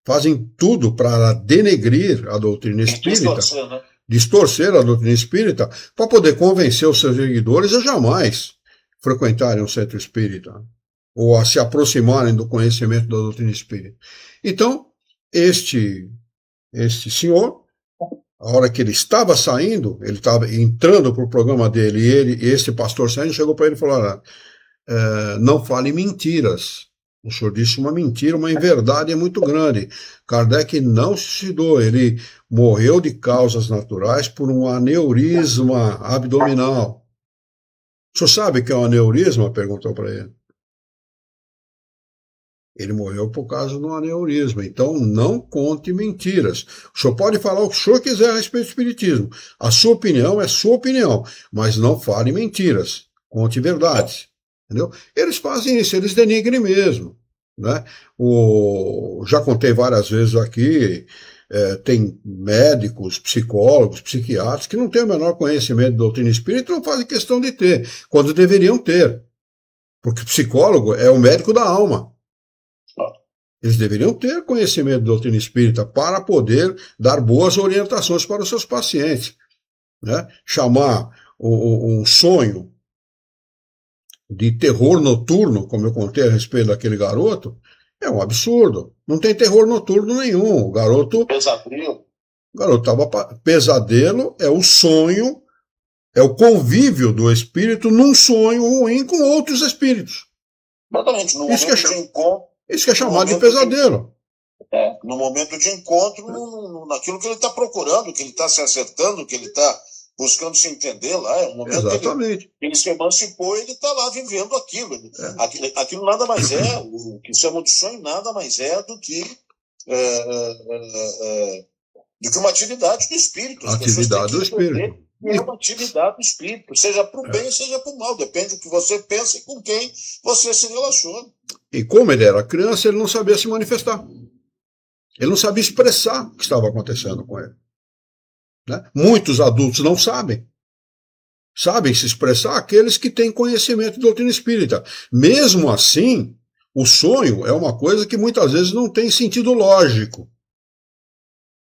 fazem tudo para denegrir a doutrina espírita, distorcer a doutrina espírita, para poder convencer os seus seguidores a jamais frequentarem um centro espírita, ou a se aproximarem do conhecimento da doutrina espírita. Então, este senhor, a hora que ele estava saindo, ele estava entrando para o programa dele, e esse pastor saindo, chegou para ele e falou: não fale mentiras. O senhor disse uma mentira, uma inverdade é muito grande. Kardec não se suicidou, ele morreu de causas naturais por um aneurisma abdominal. O senhor sabe o que é um aneurisma? Perguntou para ele. Ele morreu por causa de um aneurisma. Então, não conte mentiras. O senhor pode falar o que o senhor quiser a respeito do espiritismo. A sua opinião é sua opinião, mas não fale mentiras. Conte verdades. Entendeu? Eles fazem isso, eles denigrem mesmo. Né? Já contei várias vezes aqui, tem médicos, psicólogos, psiquiatras que não têm o menor conhecimento de doutrina espírita e não fazem questão de ter, quando deveriam ter. Porque o psicólogo é o médico da alma. Eles deveriam ter conhecimento de doutrina espírita para poder dar boas orientações para os seus pacientes. Né? Chamar um sonho de terror noturno, como eu contei a respeito daquele garoto, é um absurdo. Não tem terror noturno nenhum. O garoto... Pesadelo. O garoto estava... Pesadelo é o sonho, é o convívio do espírito num sonho ruim com outros espíritos. Exatamente. No momento de encontro... Isso que é chamado de pesadelo. No momento de encontro, naquilo que ele está procurando, que ele está se acertando, que ele está buscando se entender lá. É um momento que ele se emancipou e ele está lá vivendo aquilo. Aquilo nada mais é, o que chamam de sonho nada mais é do que uma atividade do espírito. Atividade do espírito. É uma atividade do espírito, seja para o bem, seja para o mal. Depende do que você pensa e com quem você se relaciona. E como ele era criança, ele não sabia se manifestar. Ele não sabia expressar o que estava acontecendo com ele. Né? Muitos adultos não sabem. Sabem se expressar aqueles que têm conhecimento de doutrina espírita. Mesmo assim, O sonho é uma coisa que muitas vezes não tem sentido lógico.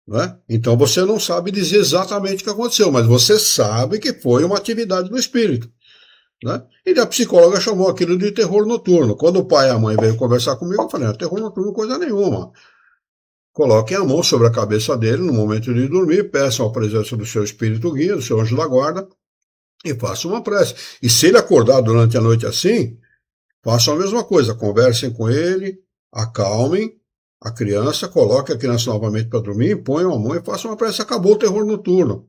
Né? Então você não sabe dizer exatamente o que aconteceu, mas você sabe que foi uma atividade do espírito. Né? E a psicóloga chamou aquilo de terror noturno. Quando o pai e a mãe veio conversar comigo, eu falei, terror noturno coisa nenhuma. Coloquem a mão sobre a cabeça dele no momento de dormir, peçam a presença do seu espírito guia, do seu anjo da guarda, e façam uma prece. E se ele acordar durante a noite assim, façam a mesma coisa, conversem com ele, acalmem a criança, coloquem a criança novamente para dormir, ponham a mão e façam uma prece. Acabou o terror noturno.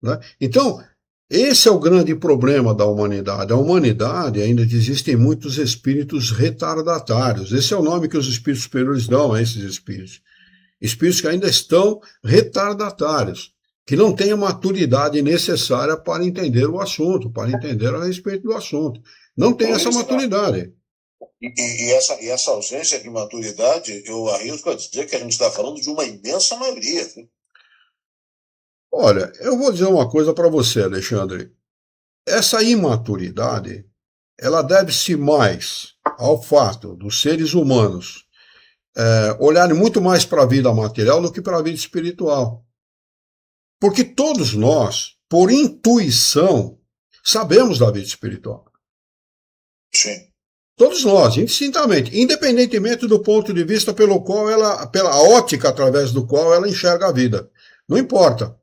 Né? Então, esse é o grande problema da humanidade. A humanidade ainda existem muitos espíritos retardatários. Esse é o nome que os espíritos superiores dão a esses espíritos. Espíritos que ainda estão retardatários, que não têm a maturidade necessária para entender o assunto, para entender a respeito do assunto. Não tem essa maturidade. E essa ausência de maturidade, eu arrisco a dizer que a gente está falando de uma imensa maioria. Viu? Olha, eu vou dizer uma coisa para você, Alexandre. Essa imaturidade, ela deve-se mais ao fato dos seres humanos olharem muito mais para a vida material do que para a vida espiritual. Porque todos nós, por intuição, sabemos da vida espiritual. Sim. Todos nós, indistintamente, independentemente do ponto de vista pela ótica através do qual ela enxerga a vida. Não importa.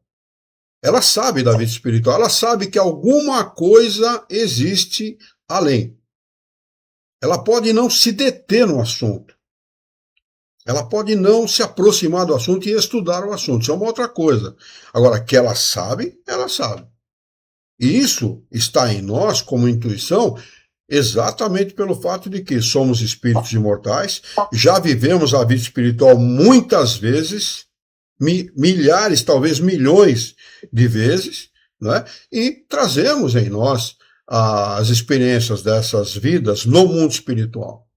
Ela sabe da vida espiritual, ela sabe que alguma coisa existe além. Ela pode não se deter no assunto. Ela pode não se aproximar do assunto e estudar o assunto. Isso é uma outra coisa. Agora, que ela sabe, ela sabe. E isso está em nós, como intuição, exatamente pelo fato de que somos espíritos imortais, já vivemos a vida espiritual muitas vezes, milhares, talvez milhões de vezes, né? E trazemos em nós as experiências dessas vidas no mundo espiritual.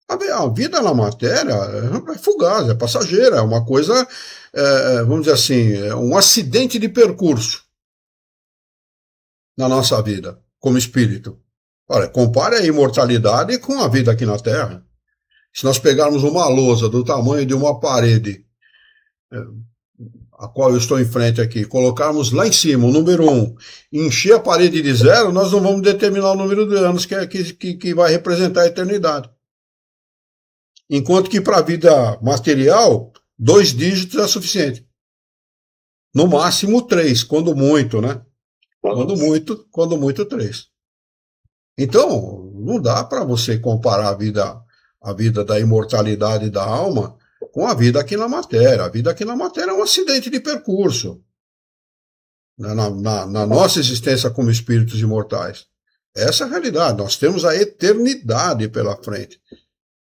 A vida na matéria é fugaz, é passageira, é uma coisa, vamos dizer assim, é um acidente de percurso na nossa vida, como espírito. Olha, compare a imortalidade com a vida aqui na Terra. Se nós pegarmos uma lousa do tamanho de uma parede, a qual eu estou em frente aqui, colocarmos lá em cima o número 1, encher a parede de 0, nós não vamos determinar o número de anos que vai representar a eternidade. Enquanto que para a vida material, 2 dígitos é suficiente. No máximo 3, quando muito, né? Quando muito 3. Então, não dá para você comparar a vida da imortalidade da alma com a vida aqui na matéria. A vida aqui na matéria é um acidente de percurso. Na nossa existência como espíritos imortais. Essa é a realidade. Nós temos a eternidade pela frente.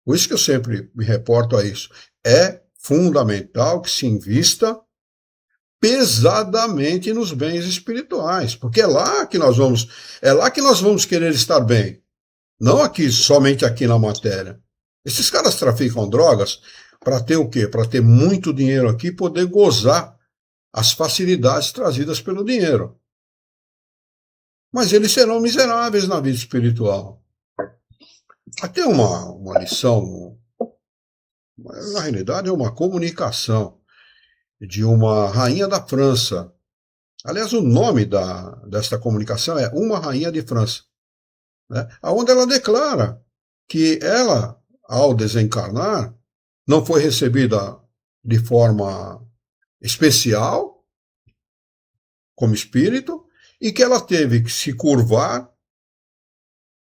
Por isso que eu sempre me reporto a isso. É fundamental que se invista pesadamente nos bens espirituais, porque é lá que nós vamos querer estar bem, não somente aqui na matéria. Esses caras traficam drogas para ter o quê? Para ter muito dinheiro aqui e poder gozar as facilidades trazidas pelo dinheiro. Mas eles serão miseráveis na vida espiritual. Aqui é uma lição, na realidade é uma comunicação de uma rainha da França. Aliás, o nome desta comunicação é Uma Rainha de França, né? Onde ela declara que ela, ao desencarnar, não foi recebida de forma especial, como espírito, e que ela teve que se curvar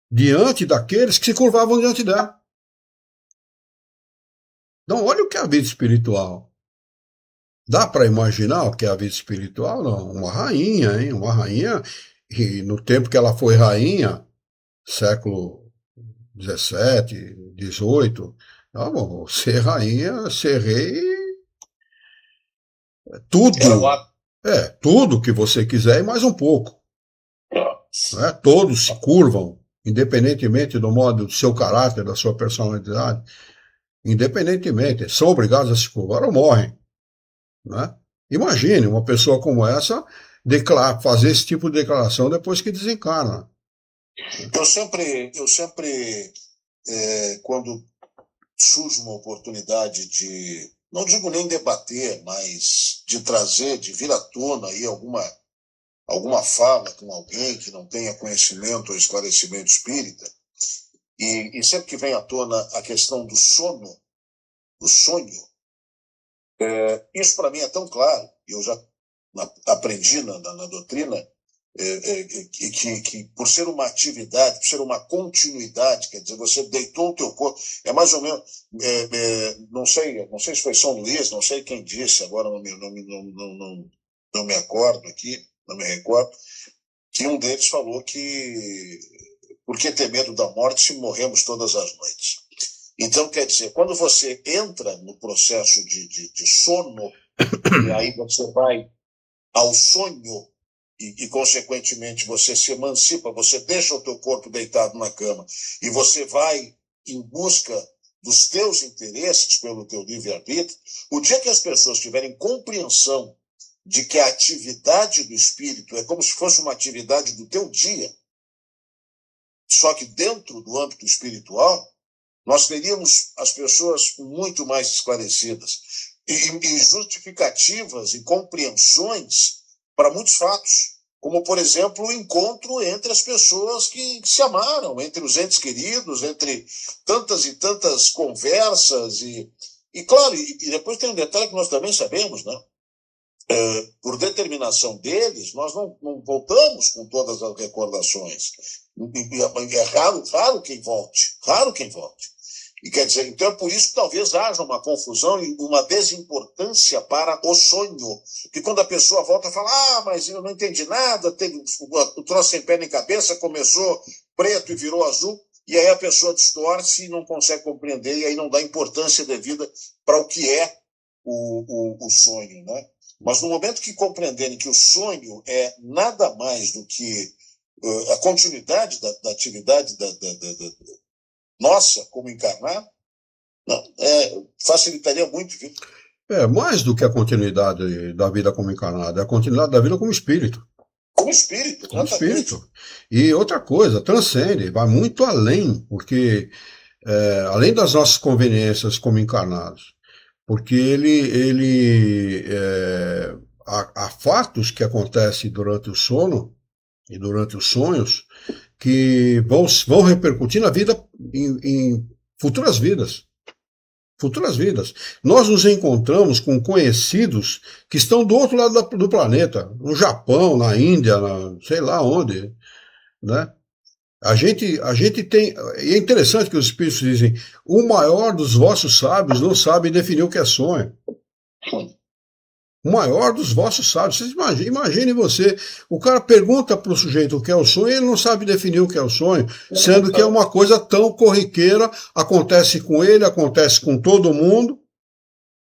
diante daqueles que se curvavam diante dela. Então, olha o que é a vida espiritual. Dá para imaginar o que é a vida espiritual? Não, uma rainha, hein? Uma rainha, e no tempo que ela foi rainha, século XVII, XVIII, tá bom, ser rainha, ser rei, tudo, tudo que você quiser e mais um pouco. Né? Todos se curvam, independentemente do modo do seu caráter, da sua personalidade, independentemente, são obrigados a se curvar ou morrem. Né? Imagine uma pessoa como essa fazer esse tipo de declaração depois que desencarna. Eu sempre quando surge uma oportunidade de, não digo nem debater, mas de trazer, de vir à tona aí alguma fala com alguém que não tenha conhecimento ou esclarecimento espírita, e sempre que vem à tona a questão do sono, do sonho, isso para mim é tão claro, eu já aprendi na doutrina, que por ser uma atividade, por ser uma continuidade, quer dizer, você deitou o teu corpo, é mais ou menos, não sei se foi São Luís, não sei quem disse, agora não me acordo aqui, não me recordo, que um deles falou que por que ter medo da morte se morremos todas as noites? Então, quer dizer, quando você entra no processo de sono, e aí você vai ao sonho, e, consequentemente, você se emancipa, você deixa o teu corpo deitado na cama, e você vai em busca dos teus interesses pelo teu livre-arbítrio, o dia que as pessoas tiverem compreensão de que a atividade do espírito é como se fosse uma atividade do teu dia, só que dentro do âmbito espiritual, nós teríamos as pessoas muito mais esclarecidas e justificativas e compreensões para muitos fatos, como, por exemplo, o encontro entre as pessoas que se amaram, entre os entes queridos, entre tantas e tantas conversas. E claro, e depois tem um detalhe que nós também sabemos, né? Por determinação deles, nós não voltamos com todas as recordações. É raro quem volte, raro quem volte. E quer dizer, então é por isso que talvez haja uma confusão e uma desimportância para o sonho. Que quando a pessoa volta e fala, mas eu não entendi nada, o troço sem pé nem cabeça, começou preto e virou azul, e aí a pessoa distorce e não consegue compreender, e aí não dá importância devida para o que é o sonho, né? Mas no momento que compreenderem que o sonho é nada mais do que a continuidade da atividade nossa como encarnado, facilitaria muito, viu? Mais do que a continuidade da vida como encarnado, é a continuidade da vida como espírito. Como espírito, como espírito. E outra coisa, transcende, vai muito além, porque além das nossas conveniências como encarnados, porque há fatos que acontecem durante o sono e durante os sonhos que vão repercutir na vida, em futuras vidas. Futuras vidas. Nós nos encontramos com conhecidos que estão do outro lado do planeta, no Japão, na Índia, sei lá onde, né? A gente tem, e é interessante que os espíritos dizem, o maior dos vossos sábios não sabe definir o que é sonho. O maior dos vossos sábios. Vocês imagine você, o cara pergunta para o sujeito o que é o sonho e ele não sabe definir o que é o sonho, sendo que é uma coisa tão corriqueira, acontece com ele, acontece com todo mundo,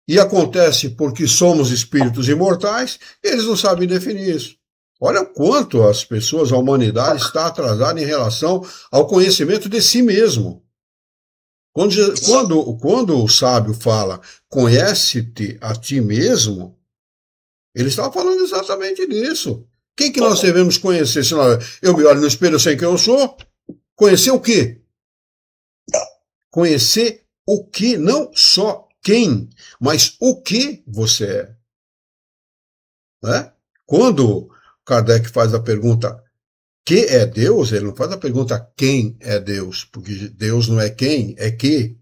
e acontece porque somos espíritos imortais, e eles não sabem definir isso. Olha o quanto as pessoas, a humanidade está atrasada em relação ao conhecimento de si mesmo. Quando o sábio fala, conhece-te a ti mesmo, ele estava falando exatamente disso. Quem que nós devemos conhecer? Se eu me olho no espelho, eu sei quem eu sou. Conhecer o quê? Conhecer o que, não só quem, mas o que você é. Né? Quando Kardec faz a pergunta, que é Deus? Ele não faz a pergunta, quem é Deus? Porque Deus não é quem, é que.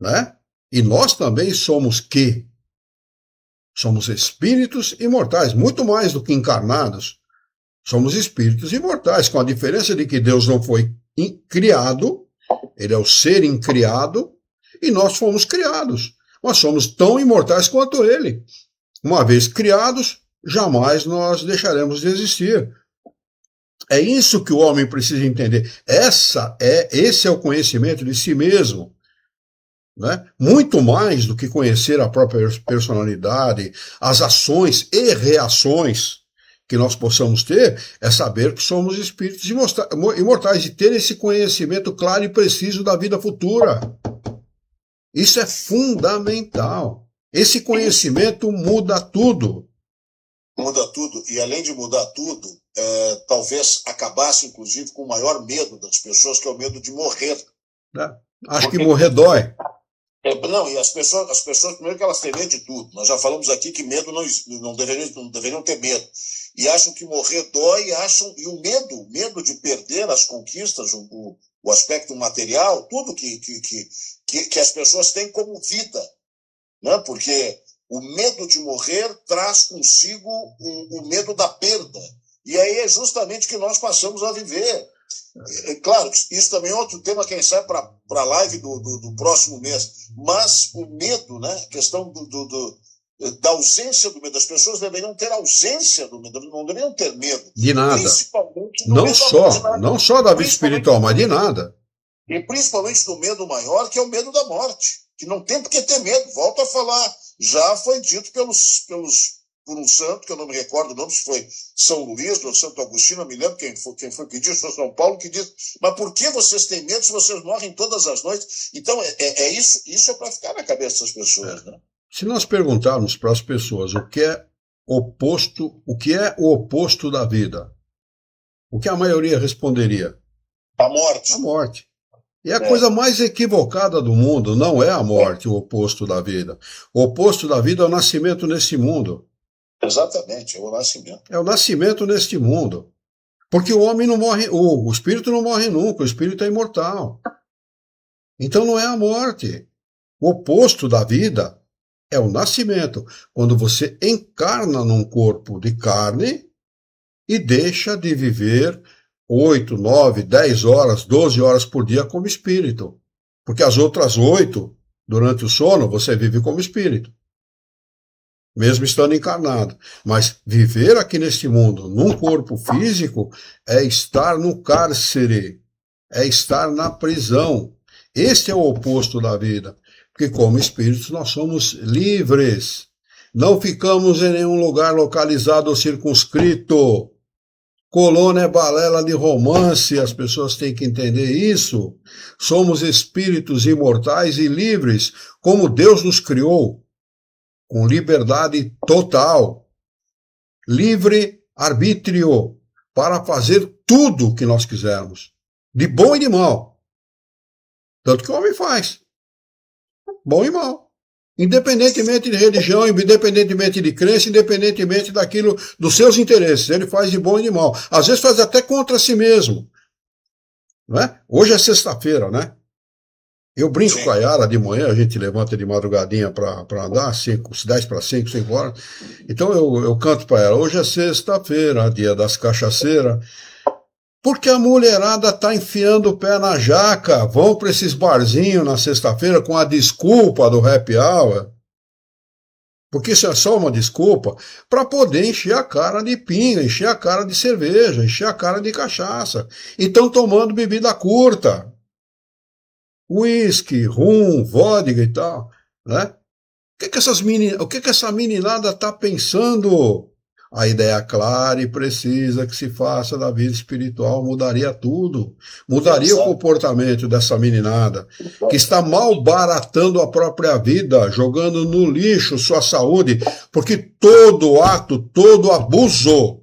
Né? E nós também somos que. Somos espíritos imortais, muito mais do que encarnados. Somos espíritos imortais, com a diferença de que Deus não foi criado, ele é o ser incriado, e nós fomos criados. Nós somos tão imortais quanto ele. Uma vez criados, jamais nós deixaremos de existir. É isso que o homem precisa entender. Esse é o conhecimento de si mesmo. Né? Muito mais do que conhecer a própria personalidade, as ações e reações que nós possamos ter, é saber que somos espíritos imortais e ter esse conhecimento claro e preciso da vida futura. Isso é fundamental. Esse conhecimento muda tudo. Muda tudo, e além de mudar tudo, talvez acabasse, inclusive, com o maior medo das pessoas, que é o medo de morrer. Acho que morrer dói. Não, e as pessoas, primeiro que elas têm medo de tudo. Nós já falamos aqui que medo não deveriam ter medo. E acham que morrer dói, e o medo de perder as conquistas, o aspecto material, tudo que as pessoas têm como vida. Né? Porque o medo de morrer traz consigo o medo da perda. E aí é justamente que nós passamos a viver. Claro, isso também é outro tema, quem sabe, para a live do próximo mês. Mas o medo, né? A questão da ausência do medo. As pessoas deveriam ter ausência do medo, não deveriam ter medo. De nada. Principalmente do não medo só, não só da vida espiritual, mas de nada. E principalmente do medo maior, que é o medo da morte. Que não tem por que ter medo. Volto a falar. Já foi dito por um santo, que eu não me recordo o nome, se foi São Luís ou Santo Agostinho, não me lembro quem foi que disse, foi São Paulo, que disse, mas por que vocês têm medo se vocês morrem todas as noites? Então, isso é para ficar na cabeça das pessoas. Né? Se nós perguntarmos para as pessoas o que é o oposto da vida, o que a maioria responderia? A morte. A morte. E a coisa mais equivocada do mundo não é a morte, o oposto da vida. O oposto da vida é o nascimento neste mundo. Exatamente, é o nascimento. É o nascimento neste mundo. Porque o homem não morre, o espírito não morre nunca, o espírito é imortal. Então não é a morte. O oposto da vida é o nascimento. Quando você encarna num corpo de carne e deixa de viver 8, 9, 10 horas, 12 horas por dia como espírito. Porque as outras 8, durante o sono, você vive como espírito. Mesmo estando encarnado. Mas viver aqui neste mundo, num corpo físico, é estar no cárcere, é estar na prisão. Este é o oposto da vida. Porque como espíritos nós somos livres. Não ficamos em nenhum lugar localizado ou circunscrito. Colônia é balela de romance, as pessoas têm que entender isso. Somos espíritos imortais e livres, como Deus nos criou, com liberdade total, livre arbítrio, para fazer tudo o que nós quisermos, de bom e de mal. Tanto que o homem faz, bom e mal. Independentemente de religião, independentemente de crença, independentemente daquilo, dos seus interesses. Ele faz de bom e de mal. Às vezes faz até contra si mesmo. Não é? Hoje é sexta-feira, né? Eu brinco com a Yara de manhã, a gente levanta de madrugadinha para andar, 10 para 5, 5 horas. Então eu canto para ela, hoje é sexta-feira, dia das cachaceiras. Porque a mulherada tá enfiando o pé na jaca, vão para esses barzinhos na sexta-feira com a desculpa do happy hour, porque isso é só uma desculpa, para poder encher a cara de pinga, encher a cara de cerveja, encher a cara de cachaça. E estão tomando bebida curta, uísque, rum, vodka e tal, né? O que essa meninada tá pensando? A ideia clara e precisa que se faça da vida espiritual mudaria tudo. Mudaria o comportamento dessa meninada, que está malbaratando a própria vida, jogando no lixo sua saúde, porque todo ato, todo abuso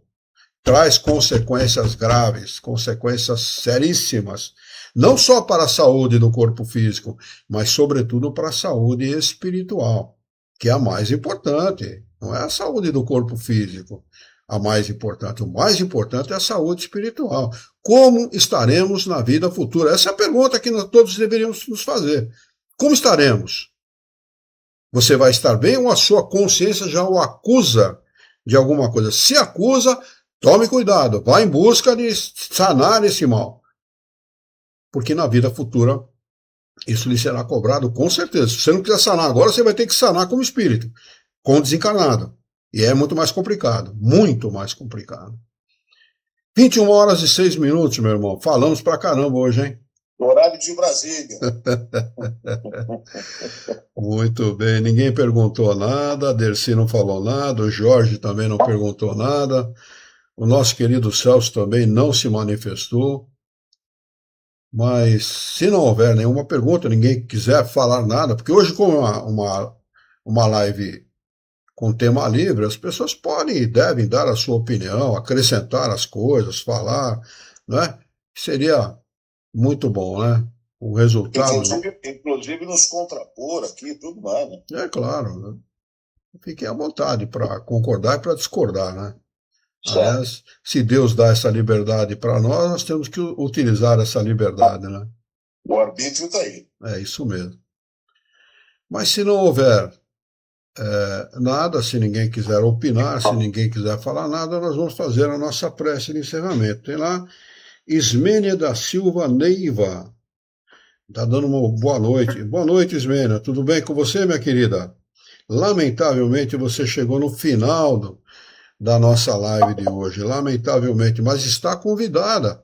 traz consequências graves, consequências seríssimas, não só para a saúde do corpo físico, mas sobretudo para a saúde espiritual, que é a mais importante. Não é a saúde do corpo físico a mais importante. O mais importante é a saúde espiritual. Como estaremos na vida futura? Essa é a pergunta que nós todos deveríamos nos fazer. Como estaremos? Você vai estar bem ou a sua consciência já o acusa de alguma coisa? Se acusa, tome cuidado. Vá em busca de sanar esse mal. Porque na vida futura isso lhe será cobrado com certeza. Se você não quiser sanar agora, você vai ter que sanar como espírito, com o desencarnado. E é muito mais complicado. Muito mais complicado. 21 horas e 6 minutos, meu irmão. Falamos pra caramba hoje, hein? Horário de Brasília. Muito bem. Ninguém perguntou nada. A Dercy não falou nada. O Jorge também não perguntou nada. O nosso querido Celso também não se manifestou. Mas se não houver nenhuma pergunta, ninguém quiser falar nada, porque hoje, como é uma live com tema livre, as pessoas podem e devem dar a sua opinião, acrescentar as coisas, falar, né? Seria muito bom, né? O resultado. Inclusive nos contrapor aqui, tudo mais, né? É claro, né? Fiquem à vontade para concordar e para discordar, né? Aliás, se Deus dá essa liberdade para nós, nós temos que utilizar essa liberdade, né? O arbítrio está aí. É isso mesmo. Mas se não houver nada, se ninguém quiser opinar, se ninguém quiser falar nada, nós vamos fazer a nossa prece de encerramento. Tem lá Ismênia da Silva Neiva. Está dando uma boa noite. Boa noite, Ismênia. Tudo bem com você, minha querida? Lamentavelmente, você chegou no final da nossa live de hoje. Lamentavelmente, mas está convidada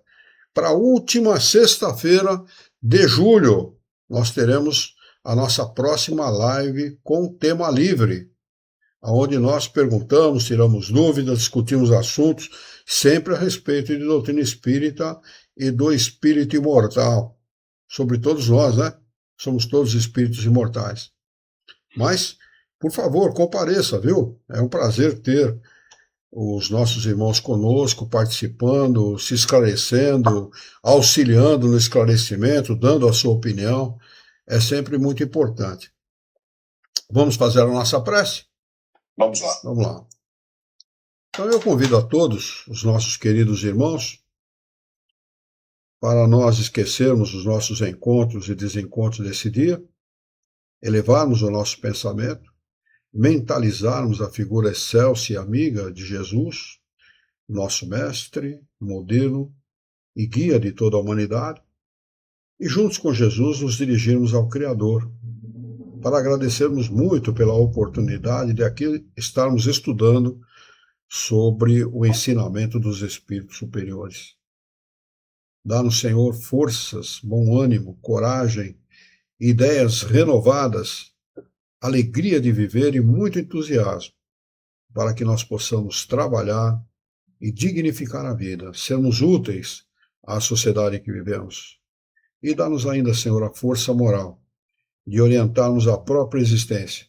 para a última sexta-feira de julho. Nós teremos a nossa próxima live com tema livre, onde nós perguntamos, tiramos dúvidas, discutimos assuntos, sempre a respeito de doutrina espírita e do espírito imortal. Sobre todos nós, né? Somos todos espíritos imortais. Mas, por favor, compareça, viu? É um prazer ter os nossos irmãos conosco, participando, se esclarecendo, auxiliando no esclarecimento, dando a sua opinião. É sempre muito importante. Vamos fazer a nossa prece? Vamos lá. Vamos lá. Então eu convido a todos, os nossos queridos irmãos, para nós esquecermos os nossos encontros e desencontros desse dia, elevarmos o nosso pensamento, mentalizarmos a figura excelsa e amiga de Jesus, nosso mestre, modelo e guia de toda a humanidade, e juntos com Jesus nos dirigirmos ao Criador, para agradecermos muito pela oportunidade de aqui estarmos estudando sobre o ensinamento dos espíritos superiores. Dá-nos, Senhor, forças, bom ânimo, coragem, ideias renovadas, alegria de viver e muito entusiasmo, para que nós possamos trabalhar e dignificar a vida, sermos úteis à sociedade que vivemos. E dá-nos ainda, Senhor, a força moral de orientarmos a própria existência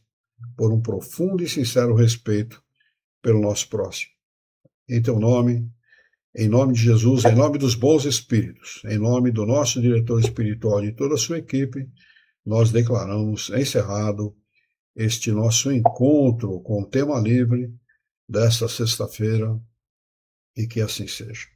por um profundo e sincero respeito pelo nosso próximo. Em teu nome, em nome de Jesus, em nome dos bons espíritos, em nome do nosso diretor espiritual e de toda a sua equipe, nós declaramos encerrado este nosso encontro com o tema livre desta sexta-feira, e que assim seja.